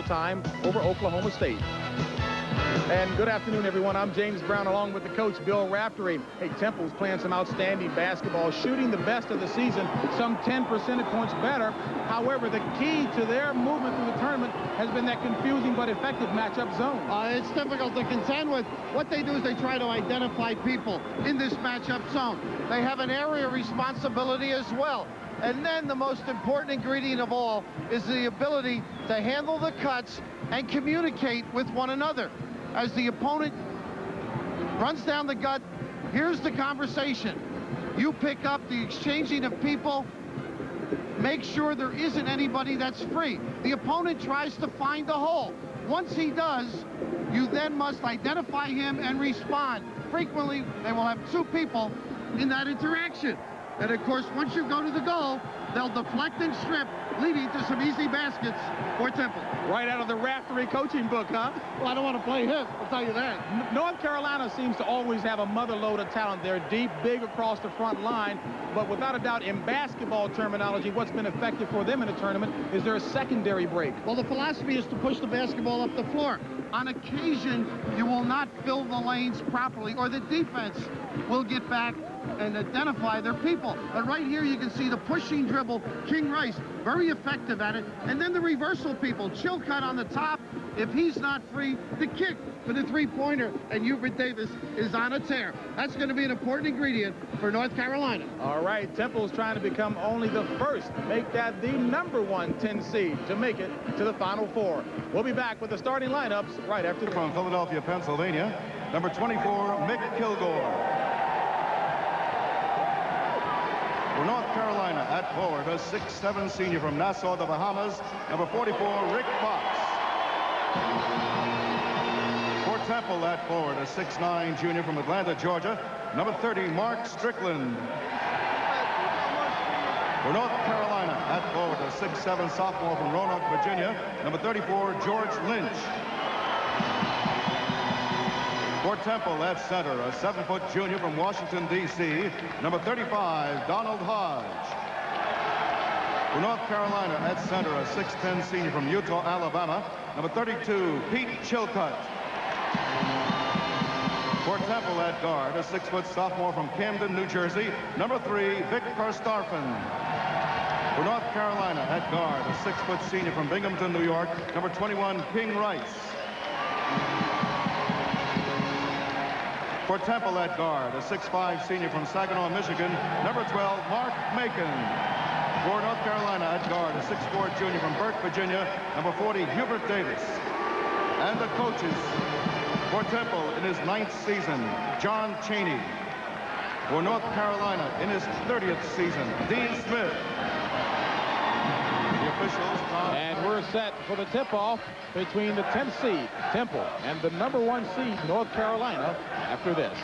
time over Oklahoma State. And good afternoon, everyone. I'm James Brown, along with the coach, Bill Raftery. Hey, Temple's playing some outstanding basketball, shooting the best of the season, some 10 percentage points better. However, the key to their movement through the tournament has been that confusing but effective matchup zone. It's difficult to contend with. What they do is they try to identify people in this matchup zone. They have an area responsibility as well. And then the most important ingredient of all is the ability to handle the cuts and communicate with one another. As the opponent runs down the gut, here's the conversation. You pick up the exchanging of people. Make sure there isn't anybody that's free. The opponent tries to find the hole. Once he does, you then must identify him and respond. Frequently, they will have two people in that interaction. And of course, once you go to the goal, they'll deflect and strip, leading to some easy baskets for Temple. Right out of the Raftery coaching book, huh? Well, I don't want to play him, I'll tell you that. North Carolina seems to always have a mother lode of talent. They're deep, big across the front line. But without a doubt, in basketball terminology, what's been effective for them in a tournament is their secondary break. Well, the philosophy is to push the basketball up the floor. On occasion, you will not fill the lanes properly, or the defense will get back and identify their people. But right here you can see the pushing dribble. King Rice, very effective at it. And then the reversal people. Chilcutt on the top. If he's not free, the kick for the three-pointer. And Hubert Davis is on a tear. That's going to be an important ingredient for North Carolina. All right, Temple's trying to become only the first, make that the #1 10 seed to make it to the Final Four. We'll be back with the starting lineups right after this. From Philadelphia, Pennsylvania, number 24, Mick Kilgore. For North Carolina, at forward, a 6'7" senior from Nassau, the Bahamas, number 44, Rick Fox. For Temple, at forward, a 6'9" junior from Atlanta, Georgia, number 30, Mark Strickland. For North Carolina, at forward, a 6'7" sophomore from Roanoke, Virginia, number 34, George Lynch. For Temple, at center, a 7-foot junior from Washington, D.C., number 35, Donald Hodge. For North Carolina, at center, a 6'10" senior from Eutaw, Alabama, number 32, Pete Chilcutt. For Temple, at guard, a 6-foot sophomore from Camden, New Jersey, number 3, Vic Karstafen. For North Carolina, at guard, a 6-foot senior from Binghamton, New York, number 21, King Rice. For Temple, at guard, a 6'5" senior from Saginaw, Michigan, number 12, Mark Macon. For North Carolina, at guard, a 6'4" junior from Burke, Virginia, number 40, Hubert Davis. And the coaches for Temple in his 9th season, John Chaney. For North Carolina in his 30th season, Dean Smith. The officials. And we're set for the tip-off between the 10th seed, Temple, and the #1 seed, North Carolina, after this.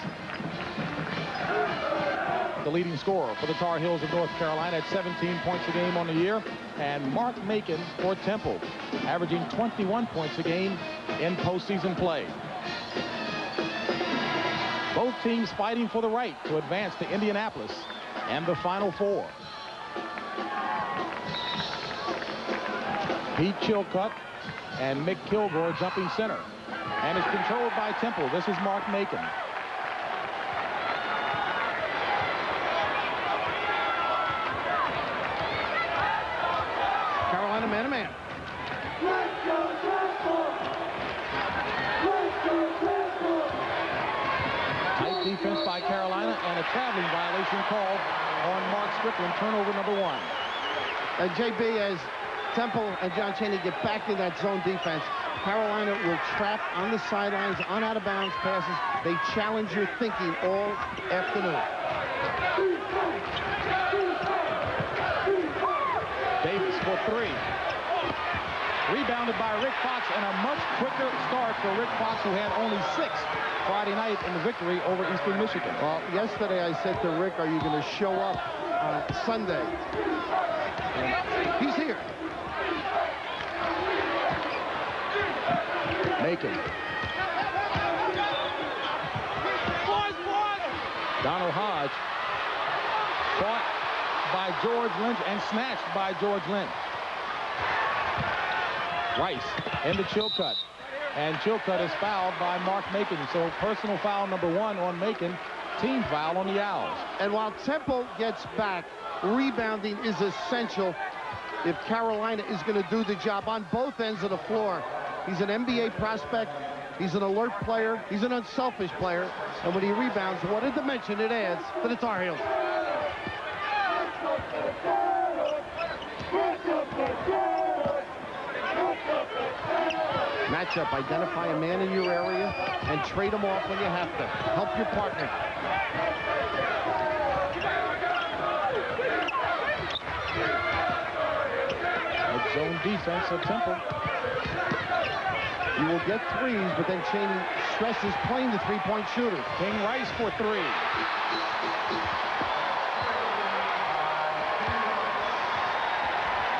The leading scorer for the Tar Heels of North Carolina at 17 points a game on the year, and Mark Macon for Temple, averaging 21 points a game in postseason play. Both teams fighting for the right to advance to Indianapolis and the Final Four. Pete Chilcutt and Mick Kilgore jumping center. And it's controlled by Temple. This is Mark Macon. Carolina man-to-man. Tight defense by Carolina and a traveling violation called on Mark Strickland, turnover #1. And JB, as Temple and John Chaney get back in that zone defense, Carolina will trap on the sidelines, on out-of-bounds passes. They challenge your thinking all afternoon. Davis for 3. Rebounded by Rick Fox, and a much quicker start for Rick Fox, who had only 6 Friday night in the victory over Eastern Michigan. Well, yesterday I said to Rick, are you going to show up on Sunday? And he's here. Macon. Donald Hodge fought by George Lynch and snatched by George Lynch. Rice into Chilcutt. And Chilcutt is fouled by Mark Macon. So personal foul number 1 on Macon. Team foul on the Owls. And while Temple gets back, rebounding is essential if Carolina is going to do the job on both ends of the floor. He's an NBA prospect. He's an alert player. He's an unselfish player. And when he rebounds, what a dimension it adds to the Tar Heels. Matchup, identify a man in your area and trade him off when you have to. Help your partner. Good zone defense of Temple. You will get threes, but then Chaney stresses playing the three-point shooters. King Rice for 3.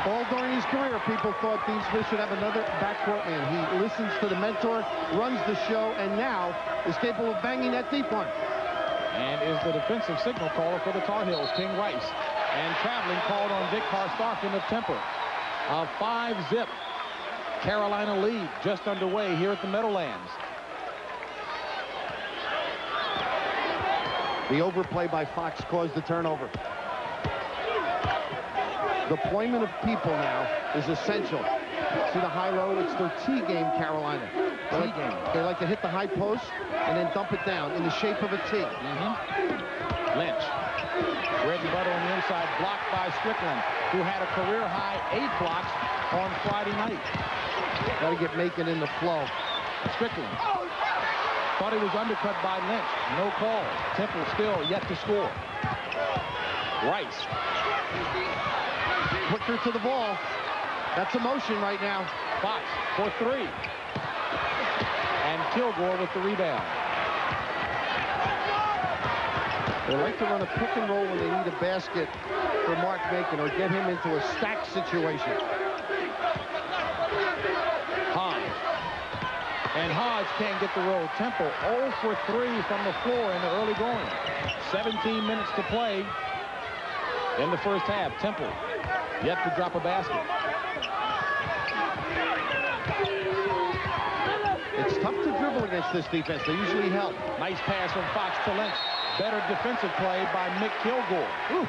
All during his career, people thought Dean Smith should have another backcourt man. He listens to the mentor, runs the show, and now is capable of banging that deep one. And is the defensive signal caller for the Tar Heels, King Rice. And traveling called on Vic Karstafen of Temple. A 5-zip Carolina lead just underway here at the Meadowlands. The overplay by Fox caused the turnover. Deployment of people now is essential. See the high-low? It's their T game, Carolina. They like to hit the high post and then dump it down in the shape of a T. Lynch. Bread and butter on the inside, blocked by Strickland, who had a career-high 8 blocks on Friday night. Got to get Macon in the flow. Strickland thought he was undercut by Lynch. No call. Temple still yet to score. Rice. Quicker to the ball. That's emotion right now. Fox for 3. And Kilgore with the rebound. They like to run a pick and roll when they need a basket for Mark Macon or get him into a stack situation. Hodge. And Hodge can't get the roll. Temple 0 for 3 from the floor in the early going. 17 minutes to play in the first half. Temple yet to drop a basket. It's tough to dribble against this defense. They usually help. Nice pass from Fox to Lynch. Better defensive play by Mick Kilgore. Ooh.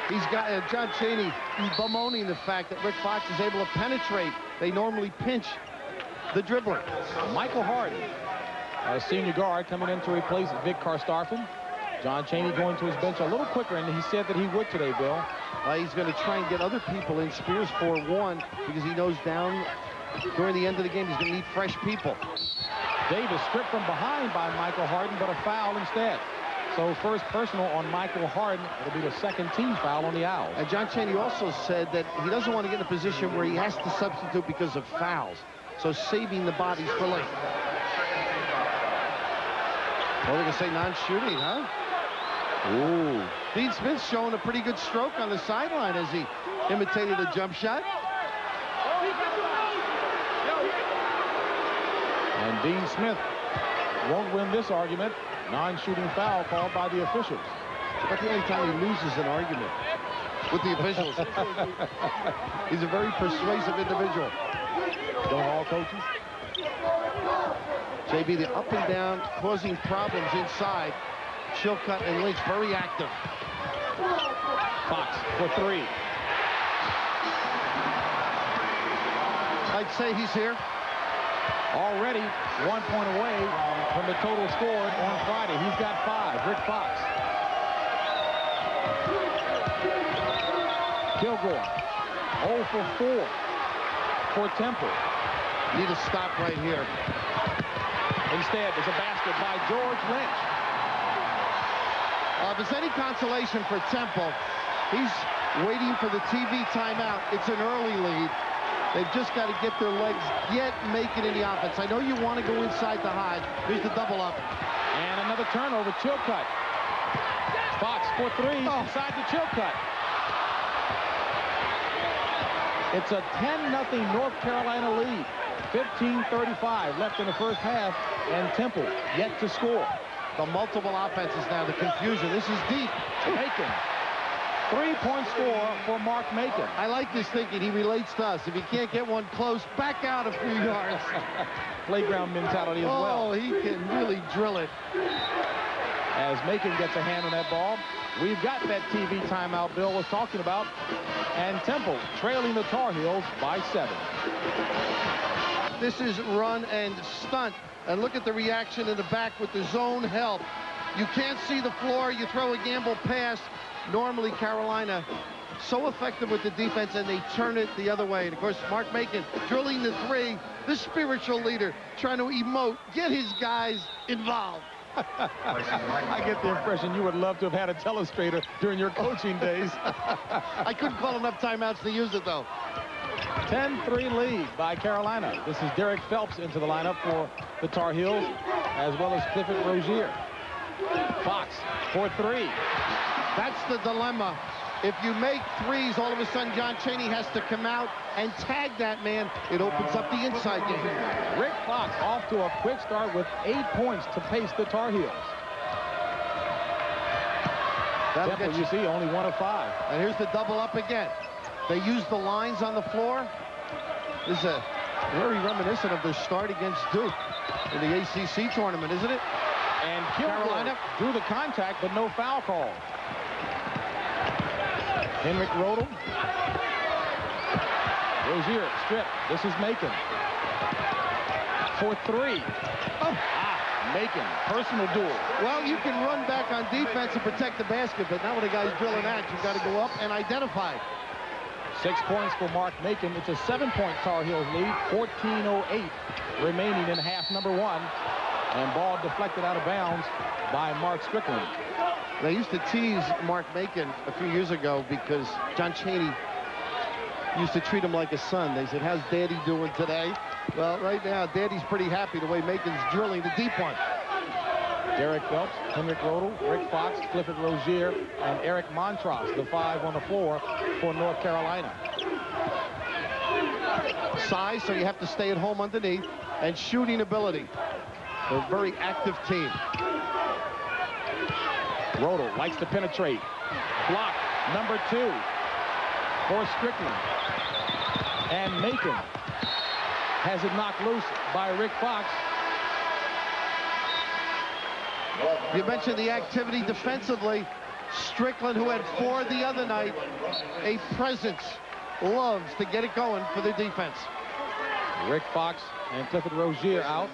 He's got John Chaney bemoaning the fact that Rick Fox is able to penetrate. They normally pinch the dribbler. Michael Harden, a senior guard, coming in to replace Vic Karstafen. John Chaney going to his bench a little quicker, and he said that he would today, Bill. He's going to try and get other people in. Spears for 1 because he knows down during the end of the game he's going to need fresh people. Davis stripped from behind by Michael Harden, but a foul instead. So first personal on Michael Harden. It'll be the second team foul on the Owls. And John Chaney also said that he doesn't want to get in a position where he has to substitute because of fouls. So saving the bodies for later. Well, they're going to say non-shooting, huh? Ooh. Dean Smith's showing a pretty good stroke on the sideline as he imitated a jump shot. And Dean Smith won't win this argument. Non-shooting foul called by the officials. But the only time he loses an argument with the officials. He's a very persuasive individual. Don't all coaches? JB, the up and down causing problems inside. Chilcutt and Lynch very active. Fox for 3. I'd say he's here. Already 1 point away from the total scored on Friday. He's got 5. Rick Fox. Kilgore 0 for 4 for Temple. Need a stop right here. Instead, there's a basket by George Lynch. If there's any consolation for Temple, he's waiting for the TV timeout. It's an early lead. They've just got to get their legs, make it in the offense. I know you want to go inside the Hodge. Here's the double up. And another turnover, Chilcutt. Fox for 3, inside to Chilcutt. It's a 10-0 North Carolina lead. 15:35 left in the first half, and Temple yet to score. The multiple offenses now, the confusion. This is deep. Macon 3-point score for Mark Macon. I like this thinking. He relates to us. If he can't get one close, back out a few yards. Playground mentality as well. Oh, he can really drill it. As Macon gets a hand on that ball, we've got that TV timeout Bill was talking about. And Temple trailing the Tar Heels by 7. This is run and stunt. And look at the reaction in the back with the zone help. You can't see the floor. You throw a gamble pass. Normally, Carolina so effective with the defense, and they turn it the other way. And, of course, Mark Macon drilling the 3, the spiritual leader, trying to emote, get his guys involved. I get the impression you would love to have had a telestrator during your coaching days. I couldn't call enough timeouts to use it, though. 10-3 lead by Carolina. This is Derek Phelps into the lineup for the Tar Heels, as well as Clifford Rozier. Fox for 3. That's the dilemma. If you make threes, all of a sudden John Chaney has to come out and tag that man. It opens up the inside game. Rick Fox off to a quick start with 8 points to pace the Tar Heels. Temple, you see, only 1 of 5. And here's the double up again. They use the lines on the floor. This is a very reminiscent of their start against Duke in the ACC tournament, isn't it? And Carolina drew the contact, but no foul call. Henrik Rodel. Rozier, strip. This is Macon. For 3. Oh. Macon, personal duel. Well, you can run back on defense and protect the basket, but now when the guy's drilling at, you've got to go up and identify. 6 points for Mark Macon. It's a 7-point Tar Heels lead. 14:08 remaining in half number 1. And ball deflected out of bounds by Mark Strickland. They used to tease Mark Macon a few years ago because John Chaney used to treat him like a son. They said, how's Daddy doing today? Well, right now, Daddy's pretty happy the way Macon's drilling the deep one. Derek Phelps, Henrik Rodel, Rick Fox, Clifford Rozier, and Eric Montross, the 5 on the floor for North Carolina. Size, so you have to stay at home underneath, and shooting ability. They're a very active team. Rodel likes to penetrate. Block number 2 for Strickland. And Macon has it knocked loose by Rick Fox. You mentioned the activity defensively. Strickland, who had 4 the other night, a presence, loves to get it going for the defense. Rick Fox and Clifford Rozier out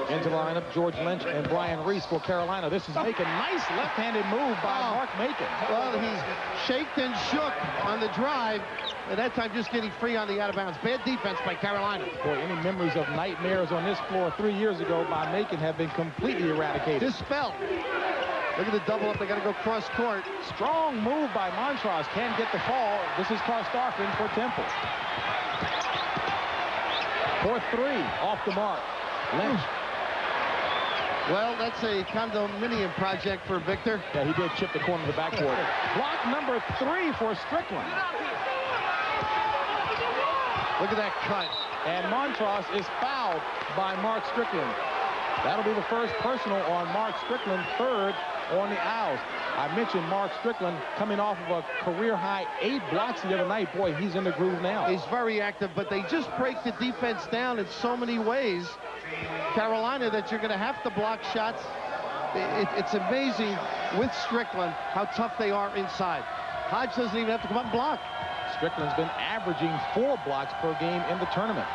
into the lineup. George Lynch and Brian Reese for Carolina. This is Macon. Nice left-handed move by Mark Macon. Well, he's shaked and shook on the drive, and that time just getting free on the out-of-bounds. Bad defense by Carolina. Boy, any memories of nightmares on this floor 3 years ago by Macon have been completely eradicated. Dispelled. Look at the double up. They got to go cross court. Strong move by Montross. Can't get the fall. This is Karstoffen for Temple. For 3, off the mark. Lynch. Well, that's a condominium project for Victor. Yeah, he did chip the corner of the backboard. Block number 3 for Strickland. Look at that cut. And Montross is fouled by Mark Strickland. That'll be the first personal on Mark Strickland, 3rd on the Owls. I mentioned Mark Strickland coming off of a career-high 8 blocks the other night. Boy, he's in the groove now. He's very active, but they just break the defense down in so many ways, Carolina, that you're going to have to block shots. It's amazing with Strickland how tough they are inside. Hodge doesn't even have to come up and block. Strickland's been averaging 4 blocks per game in the tournament.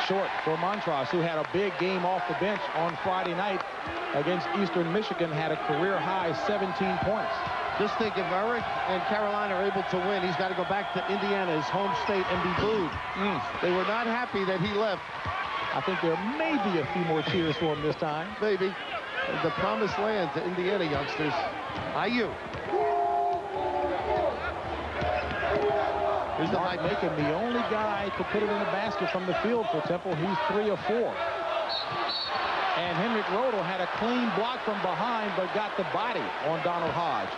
Short for Montross, who had a big game off the bench on Friday night against Eastern Michigan, had a career-high 17 points. Just think, if Eric and Carolina are able to win, he's got to go back to Indiana, his home state, and be booed. They were not happy that he left. I think there may be a few more cheers for him this time. Maybe. The promised land to Indiana youngsters. IU. Here's the Mark Macon, the only guy to put it in the basket from the field for Temple. He's 3 of 4. And Henrik Rodel had a clean block from behind, but got the body on Donald Hodge.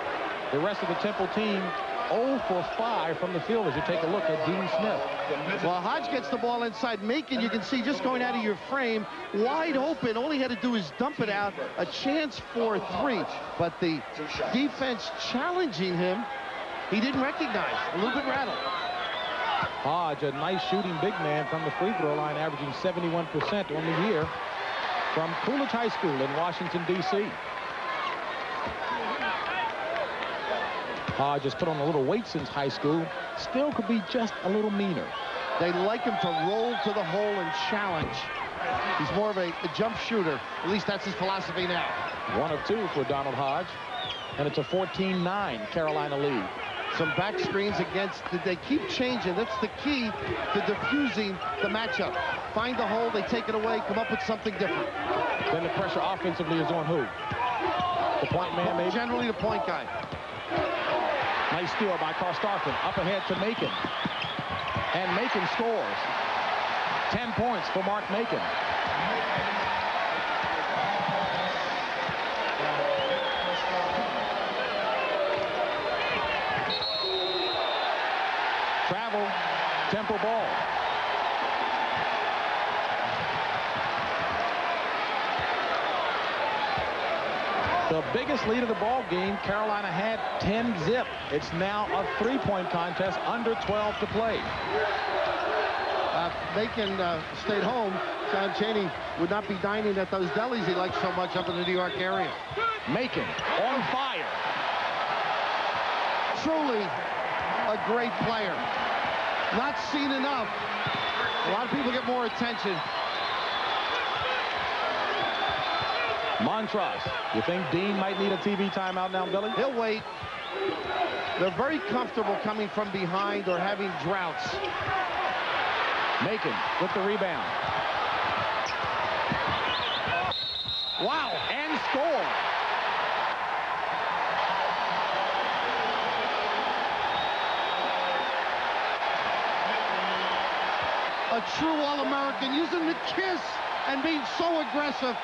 The rest of the Temple team 0 for 5 from the field as you take a look at Dean Smith. Well, Hodge gets the ball inside. Macon, you can see just going out of your frame, wide open. All he had to do is dump it out. A chance for 3. But the defense challenging him, he didn't recognize. A little bit rattled. Hodge, a nice shooting big man from the free throw line, averaging 71% on the year from Coolidge High School in Washington, D.C. Hodge has put on a little weight since high school. Still could be just a little meaner. They like him to roll to the hole and challenge. He's more of a jump shooter. At least that's his philosophy now. 1 of 2 for Donald Hodge. And it's a 14-9 Carolina lead. Some back screens against, they keep changing. That's the key to diffusing the matchup. Find the hole, they take it away, come up with something different. Then the pressure offensively is on who? The point man, maybe? Generally the point guy. Nice steal by Karstafen. Up ahead to Macon. And Macon scores. 10 points for Mark Macon. Travel, Temple ball. The biggest lead of the ball game, Carolina had 10-zip. It's now a 3-point contest, under 12 to play. Macon stayed home. John Chaney would not be dining at those delis he likes so much up in the New York area. Macon on fire. Truly a great player. Not seen enough. A lot of people get more attention. Montross, you think Dean might need a TV timeout now, Billy? He'll wait. They're very comfortable coming from behind or having droughts. Macon with the rebound. Wow, and score. A true All-American, using the kiss and being so aggressive,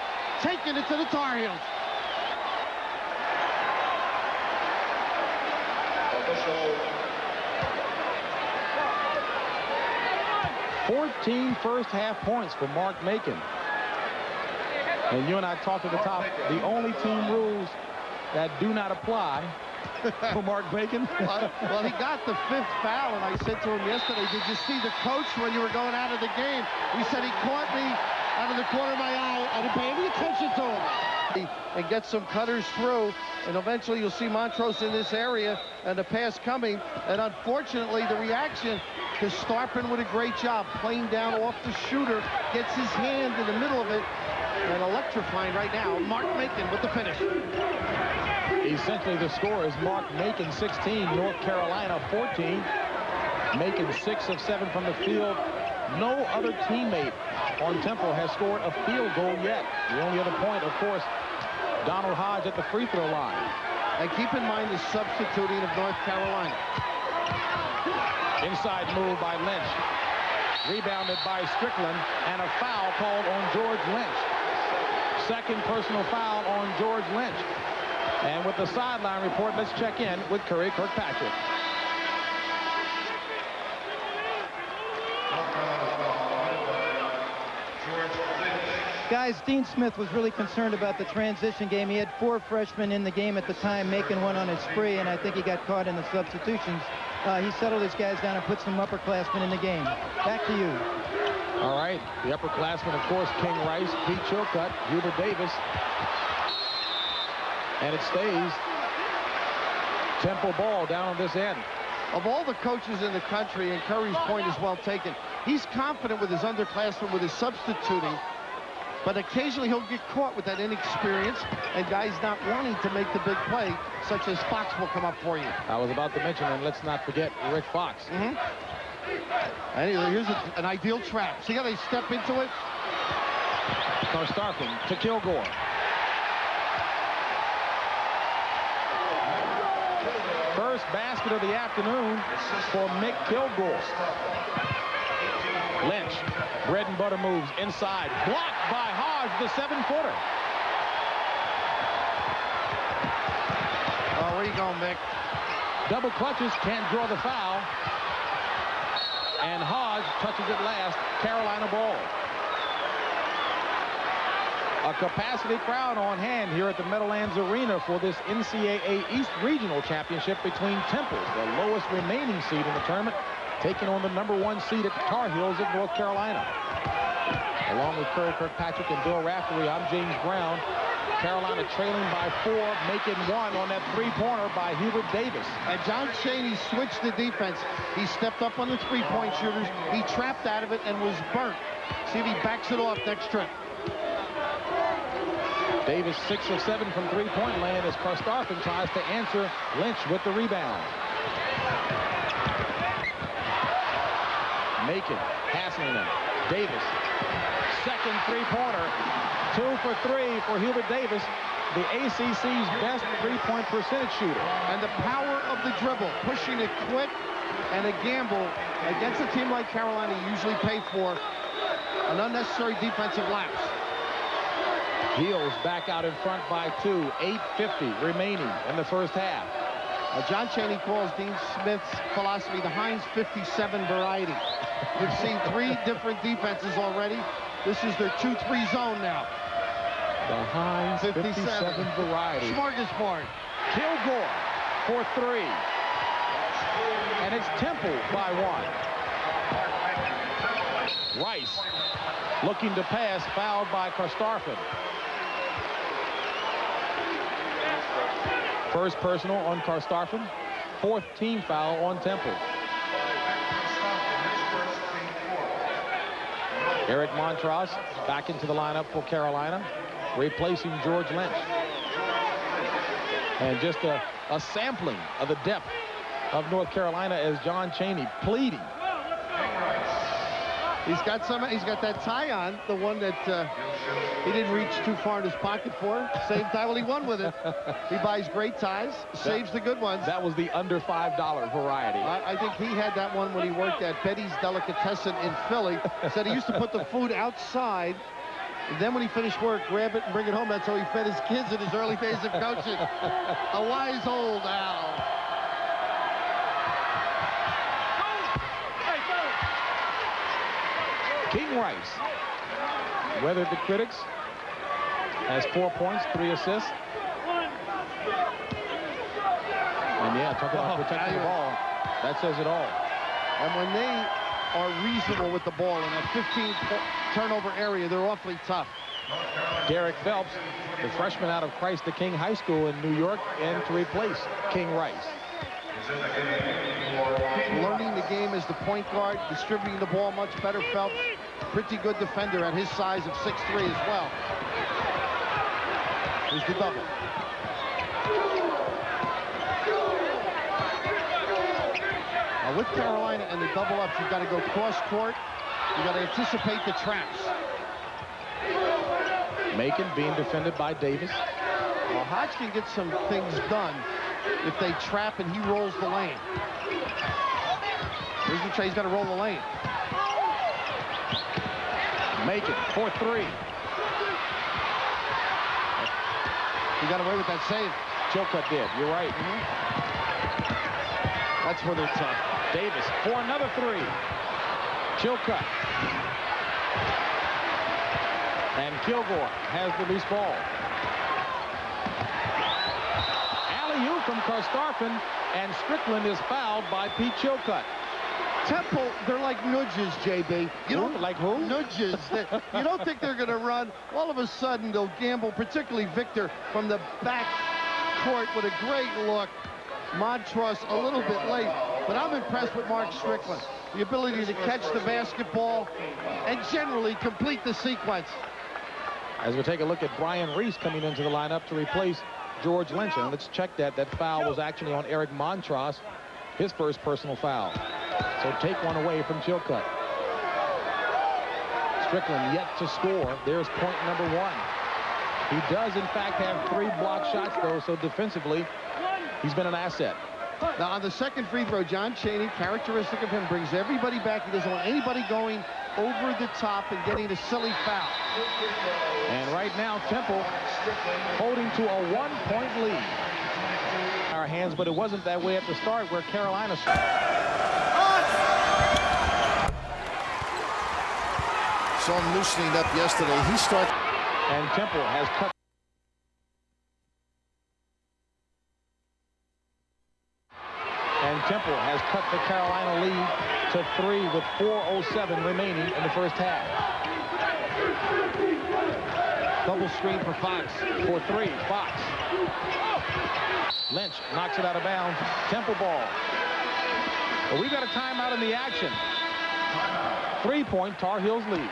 taking it to the Tar Heels. 14 first-half points for Mark Macon. And you and I talked at the top, the only team rules that do not apply for Mark Macon. Well, he got the 5th foul, and I said to him yesterday, did you see the coach when you were going out of the game? He said he caught me out of the corner of my eye. I didn't pay any attention to him. And get some cutters through, and eventually you'll see Montrose in this area and the pass coming. And unfortunately, the reaction to Starpin with a great job playing down off the shooter, gets his hand in the middle of it, and electrifying right now. Mark Macon with the finish. Essentially, the score is Mark Macon 16, North Carolina 14. Macon 6 of 7 from the field. No other teammate on Temple has scored a field goal yet. The only other point, of course, Donald Hodge at the free throw line. And keep in mind the substituting of North Carolina. Inside move by Lynch. Rebounded by Strickland, and a foul called on George Lynch. Second personal foul on George Lynch. And with the sideline report, let's check in with Curry Kirkpatrick. Guys, Dean Smith was really concerned about the transition game. He had 4 freshmen in the game at the time. Macon went on a spree, and I think he got caught in the substitutions. He settled his guys down and put some upperclassmen in the game. Back to you. All right, the upperclassmen, of course, King Rice, Pete Chilcutt, Hubert Davis. And it stays Temple ball down on this end. Of all the coaches in the country, and Curry's point is well taken, he's confident with his underclassmen, with his substituting, but occasionally he'll get caught with that inexperience and guys not wanting to make the big play, such as Fox will come up for you. I was about to mention, and let's not forget Rick Fox. And here's an ideal trap. See how they step into it? Karstafen to Kilgore. First basket of the afternoon for Mick Kilgore. Lynch, bread and butter moves inside. Blocked by Hodge, the 7-footer. Oh, where you going, Mick? Double clutches, can't draw the foul. And Hodge touches it last. Carolina ball. A capacity crowd on hand here at the Meadowlands Arena for this NCAA East Regional Championship between Temple, the lowest remaining seed in the tournament, taking on the #1 seed at the Tar Heels of North Carolina. Along with Curry Kirkpatrick and Bill Raftery, I'm James Brown. Carolina trailing by 4, making 1 on that three-pointer by Hubert Davis. And John Chaney switched the defense. He stepped up on the three-point shooters. He trapped out of it and was burnt. See if he backs it off next trip. Davis 6 of 7 from three-point land as Karstafen tries to answer Lynch with the rebound. Macon passing them. Davis, second three-pointer. 2 for 3 for Hubert Davis, the ACC's best three-point percentage shooter. And the power of the dribble, pushing it quick, and a gamble against a team like Carolina you usually pay for an unnecessary defensive lapse. Heels back out in front by 2. 8:50 remaining in the first half. John Chaney calls Dean Smith's philosophy the Heinz 57 variety. You've seen 3 different defenses already. This is their 2-3 zone now. The Heinz 57 variety. Smorgasbord. Kilgore for 3. And it's Temple by 1. Rice looking to pass, fouled by Karstafen. First personal on Karstafen. 4th team foul on Temple. Eric Montross back into the lineup for Carolina, replacing George Lynch. And just a sampling of the depth of North Carolina as John Chaney pleading. He's got that tie on, the one that he didn't reach too far in his pocket for. Same tie, well, he won with it. He buys great ties, saves the good ones. That was the under $5 variety. I think he had that one when he worked at Betty's Delicatessen in Philly. Said he used to put the food outside, and then when he finished work, grab it and bring it home. That's how he fed his kids in his early days of coaching. A wise old Al. King Rice weathered the critics, has 4 points, 3 assists. And yeah, talk about protecting the ball. That says it all. And when they are reasonable with the ball in that 15 turnover area, they're awfully tough. Derek Phelps, the freshman out of Christ the King High School in New York, and to replace King Rice. Learning the game as the point guard, distributing the ball much better. Phelps, pretty good defender at his size of 6'3" as well. Here's the double. Now with Carolina and the double ups, you've got to go cross court. You've got to anticipate the traps. Macon being defended by Davis. Well, Hodge can get some things done if they trap and he rolls the lane. Here's the try. He's got to roll the lane. Macon for 3. He got away with that save. Chilcutt did. You're right. That's where they're tough. Davis for another 3. Chilcutt. And Kilgore has the loose ball. Alley-oop from Karstafen, and Strickland is fouled by Pete Chilcutt. Temple, they're like nudges, JB. You don't like who? Nudges. You don't think they're going to run. All of a sudden, they'll gamble, particularly Victor, from the back court with a great look. Montross a little bit late, but I'm impressed with Mark Strickland. The ability to catch the basketball and generally complete the sequence. As we take a look at Brian Reese coming into the lineup to replace George Lynch. And let's check that. That foul was actually on Eric Montross, his first personal foul. So take one away from Chilcutt. Strickland yet to score. There's point number 1. He does, in fact, have 3 block shots, though, so defensively, he's been an asset. Now, on the second free throw, John Chaney, characteristic of him, brings everybody back. He doesn't want anybody going over the top and getting a silly foul. And right now, Temple holding to a 1-point lead. Our hands, but it wasn't that way at the start where Carolina. Saw him loosening up yesterday. He starts. And Temple has cut. And Temple has cut the Carolina lead to 3 with 4:07 remaining in the first half. Double screen for Fox. For 3, Fox. Lynch knocks it out of bounds. Temple ball. But we've got a timeout in the action. 3-point Tar Heels lead.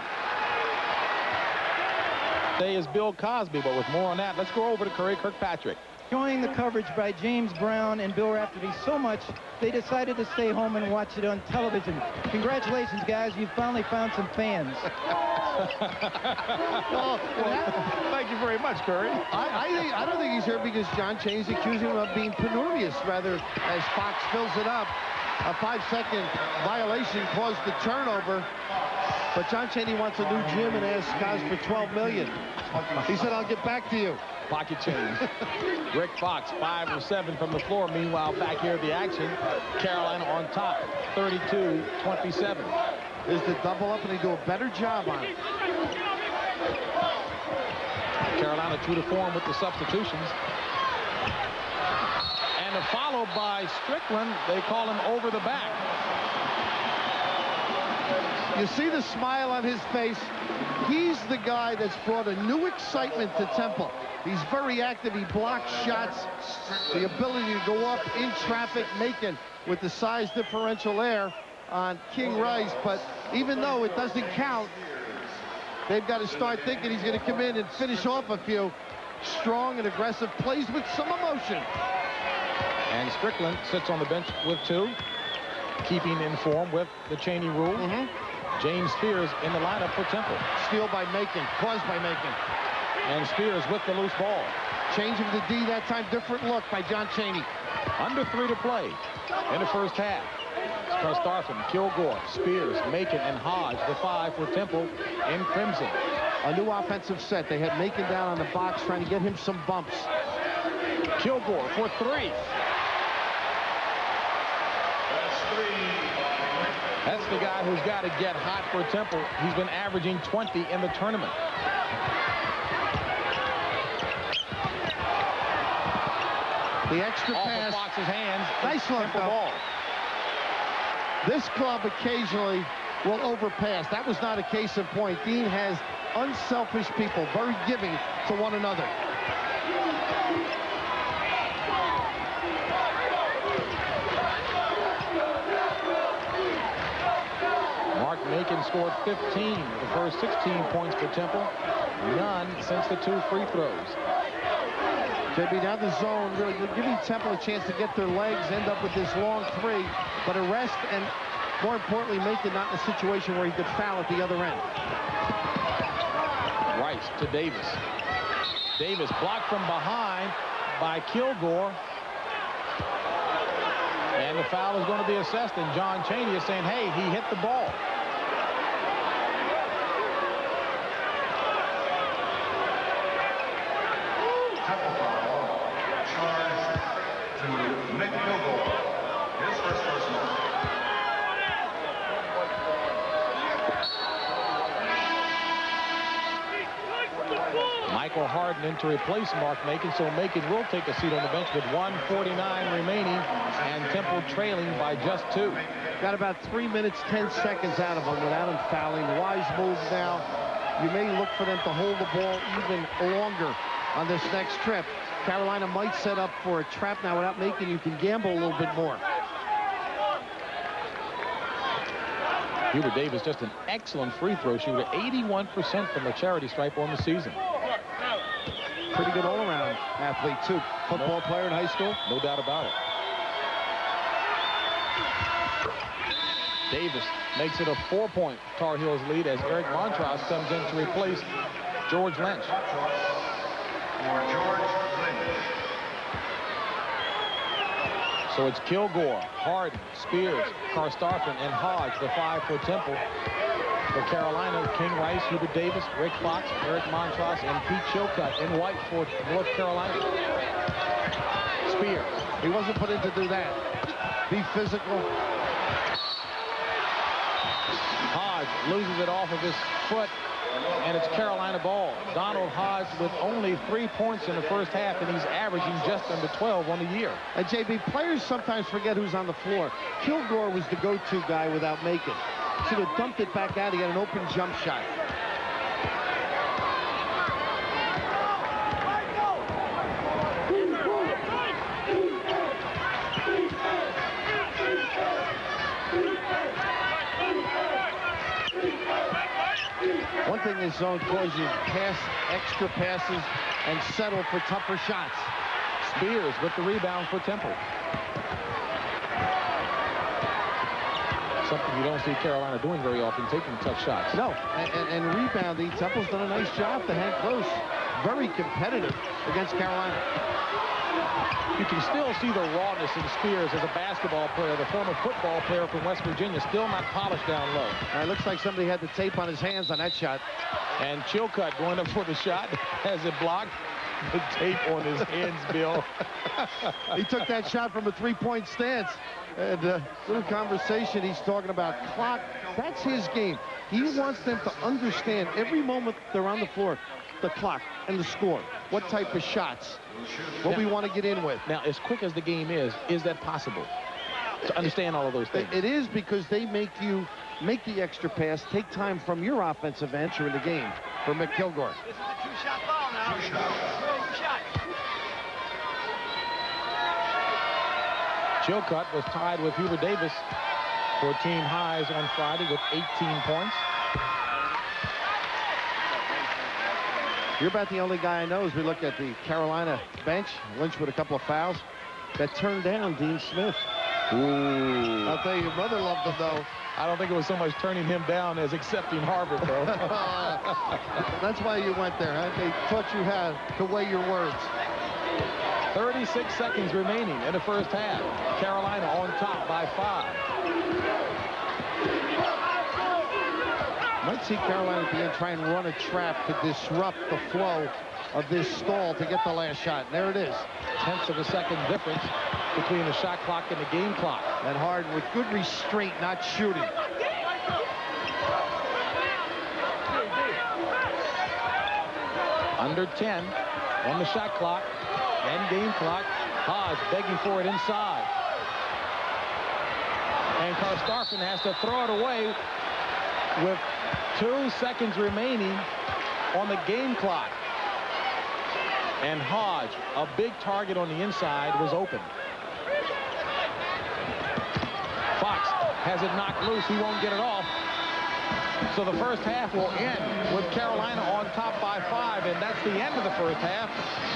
Today is Bill Cosby, but with more on that, let's go over to Curry Kirkpatrick. Enjoying the coverage by James Brown and Bill Raftery so much, they decided to stay home and watch it on television. Congratulations, guys. You finally found some fans. Well, thank you very much, Curry. I don't think he's here because John Chaney's accusing him of being penurious, rather, as Fox fills it up. A 5-second violation caused the turnover. But John Chaney wants a new gym and asks Cos for $12 million. He said, I'll get back to you. Pocket change. Rick Fox, 5 of 7 from the floor. Meanwhile, back here at the action, Carolina on top, 32-27. There's the double up, and they do a better job on it. Carolina true to form with the substitutions. And a follow by Strickland. They call him over the back. You see the smile on his face. He's the guy that's brought a new excitement to Temple. He's very active. He blocks shots. The ability to go up in traffic, Macon with the size differential there on King Rice. But even though it doesn't count, they've got to start thinking he's going to come in and finish off a few strong and aggressive plays with some emotion. And Strickland sits on the bench with 2, keeping in form with the Chaney rule. James Spears in the lineup for Temple. Steal by Macon, caused by Macon. And Spears with the loose ball. Change of the D that time, different look by John Chaney. Under 3 to play in the first half. Karstafen, Kilgore, Spears, Macon, and Hodge, the 5 for Temple in crimson. A new offensive set. They had Macon down on the box trying to get him some bumps. Kilgore for 3. That's the guy who's got to get hot for Temple. He's been averaging 20 in the tournament. The extra Off pass. of Fox's hands. Nice look, Temple ball. This club occasionally will overpass. That was not a case in point. Dean has unselfish people, very giving to one another. Mark Macon scored 15 of the first 16 points for Temple. None since the 2 free throws. JB, now the zone, really giving Temple a chance to get their legs, end up with this long 3, but a rest, and more importantly, Macon not in a situation where he could foul at the other end. Rice to Davis. Davis blocked from behind by Kilgore. And the foul is going to be assessed, and John Chaney is saying, hey, he hit the ball. Michael Harden in to replace Mark Macon, so Macon will take a seat on the bench with 1:49 remaining and Temple trailing by just 2. Got about 3 minutes, 10 seconds out of him without him fouling. Wise move now. You may look for them to hold the ball even longer on this next trip. Carolina might set up for a trap now without Macon. You can gamble a little bit more. Hubert Davis, just an excellent free throw shooter, 81% from the charity stripe on the season. Pretty good all-around athlete, too. Football player in high school. No doubt about it. Davis makes it a 4-point Tar Heels lead as Eric Montross comes in to replace George Lynch. So it's Kilgore, Harden, Spears, Karstafen, and Hodge, the 5 for Temple. For Carolina, King Rice, Hubert Davis, Rick Fox, Eric Montross, and Pete Chilcutt in white for North Carolina. Spears. He wasn't put in to do that. Be physical. Hodge loses it off of his foot, and it's Carolina ball. Donald Hodge with only 3 points in the first half, and he's averaging just under 12 on the year. And JB, players sometimes forget who's on the floor. Kilgore was the go-to guy without Macon. Should have dumped it back out. He had an open jump shot. One thing this zone causes you pass extra passes and settle for tougher shots. Spears with the rebound for Temple. Something you don't see Carolina doing very often, taking tough shots. No, and rebounding, Temple's done a nice job to hang close. Very competitive against Carolina. You can still see the rawness in Spears as a basketball player, the former football player from West Virginia, still not polished down low. It looks like somebody had the tape on his hands on that shot. And Chilcutt going up for the shot, has it blocked. The tape on his hands, Bill. He took that shot from a three-point stance. And little conversation, he's talking about clock. That's his game. He wants them to understand every moment they're on the floor, the clock and the score. What type of shots, what we want to get in with. Now, as quick as the game is that possible? To understand all of those things. It is, because they make you make the extra pass, take time from your offensive venture in the game for Mick Kilgore. This is a two-shot ball now. Two-shot. Chilcutt was tied with Hubert Davis for team highs on Friday with 18 points. You're about the only guy I know, as we look at the Carolina bench. Lynch with a couple of fouls that turned down Dean Smith. Ooh. I'll tell you, your brother loved him, though. I don't think it was so much turning him down as accepting Harvard, though. That's why you went there, huh? They taught you how to weigh your words. 36 seconds remaining in the first half. Carolina on top by 5. Might see Carolina at the end try and run a trap to disrupt the flow of this stall to get the last shot. And there it is. Tenths of a second difference between the shot clock and the game clock. And Harden with good restraint, not shooting. Under 10 on the shot clock and game clock. Hodge begging for it inside. And Karstafen has to throw it away with 2 seconds remaining on the game clock. And Hodge, a big target on the inside, was open. Fox has it knocked loose. He won't get it off. So the first half will end with Carolina on top by 5, and that's the end of the first half.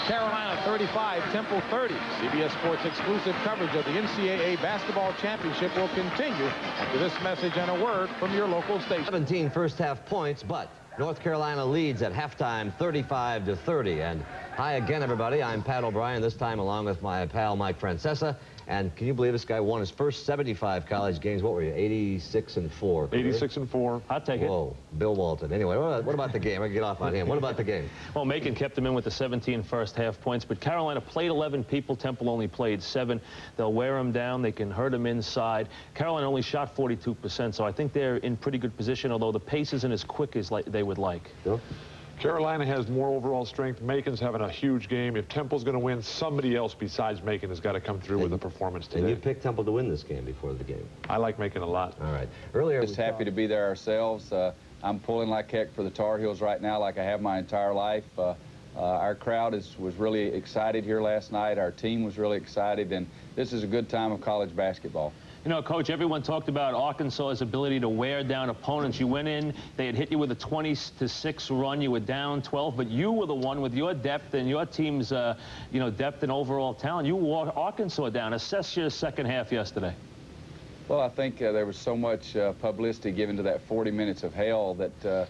Carolina 35, Temple 30. CBS Sports exclusive coverage of the NCAA Basketball Championship will continue after this message and a word from your local station. 17 first half points, but North Carolina leads at halftime 35-30. And hi again, everybody. I'm Pat O'Brien, this time along with my pal Mike Francesa. And can you believe this guy won his first 75 college games? What were you, 86-4? 86-4. I'll take it. Whoa, Bill Walton. Anyway, what about the game? I can get off on him. What about the game? Well, Macon kept him in with the 17 first half points, but Carolina played 11 people. Temple only played 7. They'll wear him down. They can hurt him inside. Carolina only shot 42%, so I think they're in pretty good position, although the pace isn't as quick as they would like. Bill? Carolina has more overall strength. Macon's having a huge game. If Temple's going to win, somebody else besides Macon has got to come through with a performance today. And you picked Temple to win this game before the game. I like Macon a lot. All right. Earlier, just happy to be there ourselves. I'm pulling like heck for the Tar Heels right now, like I have my entire life. Our crowd was really excited here last night. Our team was really excited, and this is a good time of college basketball. You know, Coach, everyone talked about Arkansas's ability to wear down opponents. You went in, they had hit you with a 20-6 run. You were down 12, but you were the one with your depth and your team's, you know, depth and overall talent. You wore Arkansas down. Assess your second half yesterday. Well, I think there was so much publicity given to that 40 minutes of hell that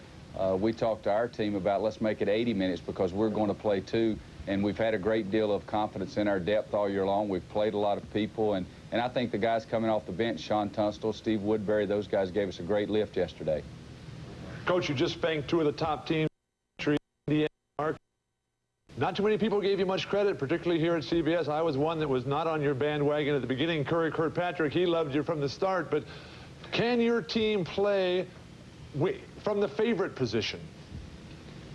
we talked to our team about, let's make it 80 minutes because we're going to play too. And we've had a great deal of confidence in our depth all year long. We've played a lot of people, and I think the guys coming off the bench, Sean Tunstall, Steve Woodbury, those guys gave us a great lift yesterday. Coach, you just spanked 2 of the top teams. Not too many people gave you much credit, particularly here at CBS. I was one that was not on your bandwagon at the beginning. Curry Kirkpatrick, he loved you from the start. But can your team play from the favorite position?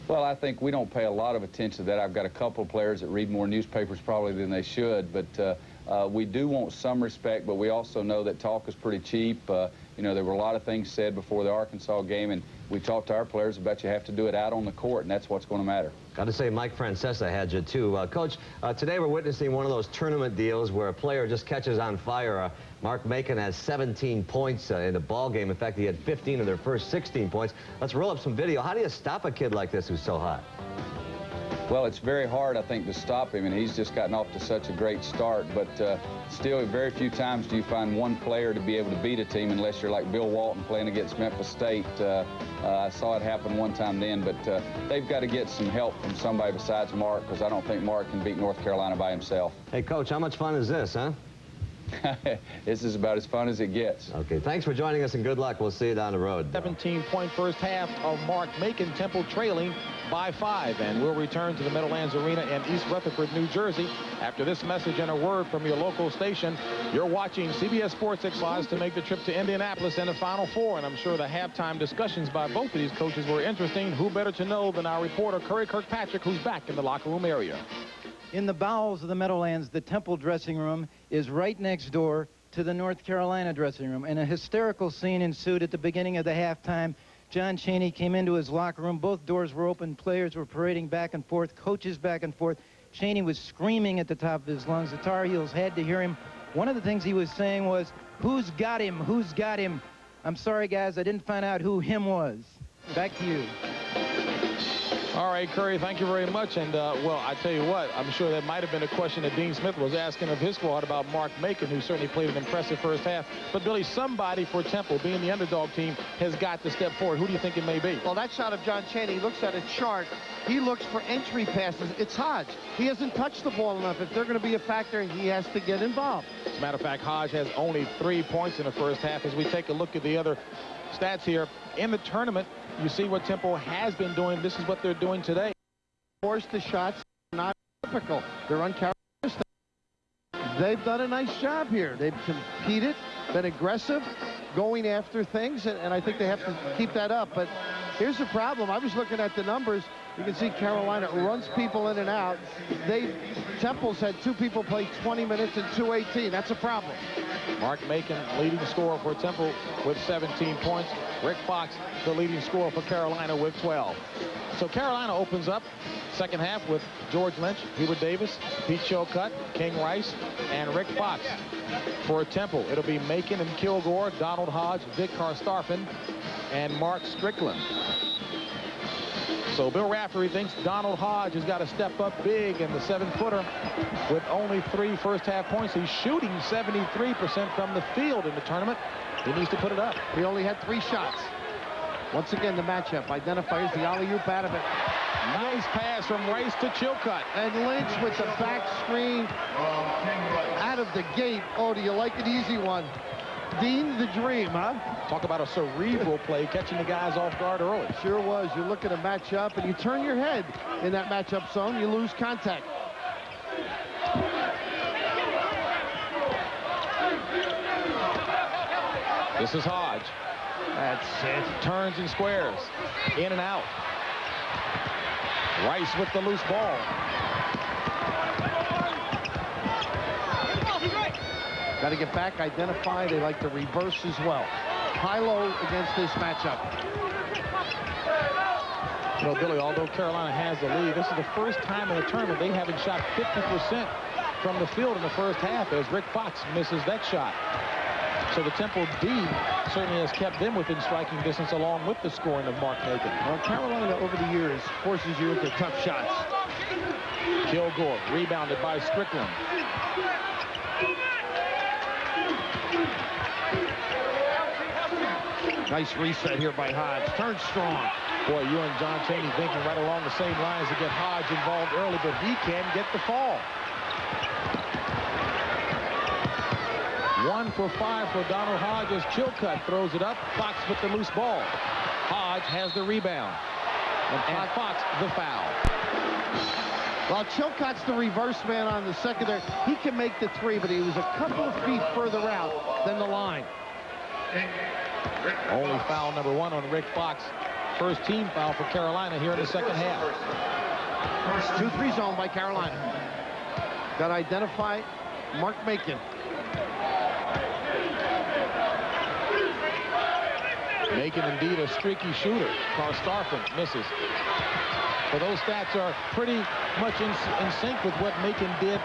Well, I think we don't pay a lot of attention to that. I've got a couple of players that read more newspapers probably than they should, but we do want some respect, but we also know that talk is pretty cheap. You know, there were a lot of things said before the Arkansas game, and we talked to our players about you have to do it out on the court, and that's what's going to matter. Got to say, Mike Francesa had you, too. Coach, today we're witnessing one of those tournament deals where a player just catches on fire. Mark Macon has 17 points in the ball game. In fact, he had 15 of their first 16 points. Let's roll up some video. How do you stop a kid like this who's so hot? Well, it's very hard, I think, to stop him, and he's just gotten off to such a great start. But still, very few times do you find one player to be able to beat a team unless you're like Bill Walton playing against Memphis State. I saw it happen one time then, but they've got to get some help from somebody besides Mark, because I don't think Mark can beat North Carolina by himself. Hey, Coach, how much fun is this, huh? This is about as fun as it gets. Okay, thanks for joining us, and good luck. We'll see you down the road. 17-point first half of Mark Macon. Temple trailing by 5, and we'll return to the Meadowlands Arena in East Rutherford, New Jersey. After this message and a word from your local station, you're watching CBS Sports Express to make the trip to Indianapolis and the Final Four, and I'm sure the halftime discussions by both of these coaches were interesting. Who better to know than our reporter, Curry Kirkpatrick, who's back in the locker room area. In the bowels of the Meadowlands, the Temple dressing room is right next door to the North Carolina dressing room. And a hysterical scene ensued at the beginning of the halftime. John Chaney came into his locker room. Both doors were open. Players were parading back and forth, coaches back and forth. Chaney was screaming at the top of his lungs. The Tar Heels had to hear him. One of the things he was saying was, "Who's got him? Who's got him?" I'm sorry, guys, I didn't find out who him was. Back to you. All right, Curry, thank you very much. And, well, I tell you what, I'm sure that might have been a question that Dean Smith was asking of his squad about Mark Macon, who certainly played an impressive first half. But, Billy, somebody for Temple, being the underdog team, has got to step forward. Who do you think it may be? Well, that shot of John Chaney, he looks at a chart. He looks for entry passes. It's Hodge. He hasn't touched the ball enough. If they're going to be a factor, he has to get involved. As a matter of fact, Hodge has only 3 points in the first half. As we take a look at the other stats here, in the tournament, you see what Temple has been doing. This is what they're doing today. Force the shots, not typical. They're uncharacteristic. They've done a nice job here. They've competed, been aggressive, going after things, and I think they have to keep that up. But here's the problem. I was looking at the numbers. You can see Carolina runs people in and out. Temple's had 2 people play 20 minutes in 2:18. That's a problem. Mark Macon, leading scorer for Temple with 17 points. Rick Fox, the leading scorer for Carolina with 12. So Carolina opens up second half with George Lynch, Hubert Davis, Pete Chilcutt, King Rice, and Rick Fox. For Temple, it'll be Macon and Kilgore, Donald Hodge, Vic Karstafen, and Mark Strickland. So Bill Raftery thinks Donald Hodge has got to step up big in the 7-footer with only 3 first-half points. He's shooting 73% from the field in the tournament. He needs to put it up. He only had 3 shots. Once again, the matchup identifies the alley-oop out of it. Nice pass from Rice to Chilcutt. And Lynch with the back screen out of the gate. Oh, do you like an easy one? Dean the Dream, huh? Talk about a cerebral play, catching the guys off guard early. Sure was. You look at a matchup and you turn your head in that matchup zone, you lose contact. This is Hodge. That's it. Turns and squares. In and out. Rice with the loose ball. Got to get back, identify. They like to reverse as well. High-low against this matchup. You know, Billy, although Carolina has the lead, this is the first time in the tournament they haven't shot 50% from the field in the first half as Rick Fox misses that shot. So the Temple D certainly has kept them within striking distance along with the scoring of Mark Macon. Well, Carolina over the years forces you into tough shots. Kilgore rebounded by Strickland. Nice reset here by Hodge. Turns strong. Boy, you and John Chaney thinking right along the same lines to get Hodge involved early, but he can get the fall. 1 for 5 for Donald Hodge as Chilcutt throws it up. Fox with the loose ball. Hodge has the rebound. And Fox the foul. Well, Chilcott's the reverse man on the secondary. He can make the three, but he was a couple of feet further out than the line. Only foul number 1 on Rick Fox. First team foul for Carolina here in the second half. 2-3 zone by Carolina. Got to identify Mark Macon. Macon indeed a streaky shooter. Karstafen misses. But those stats are pretty much in sync with what Macon did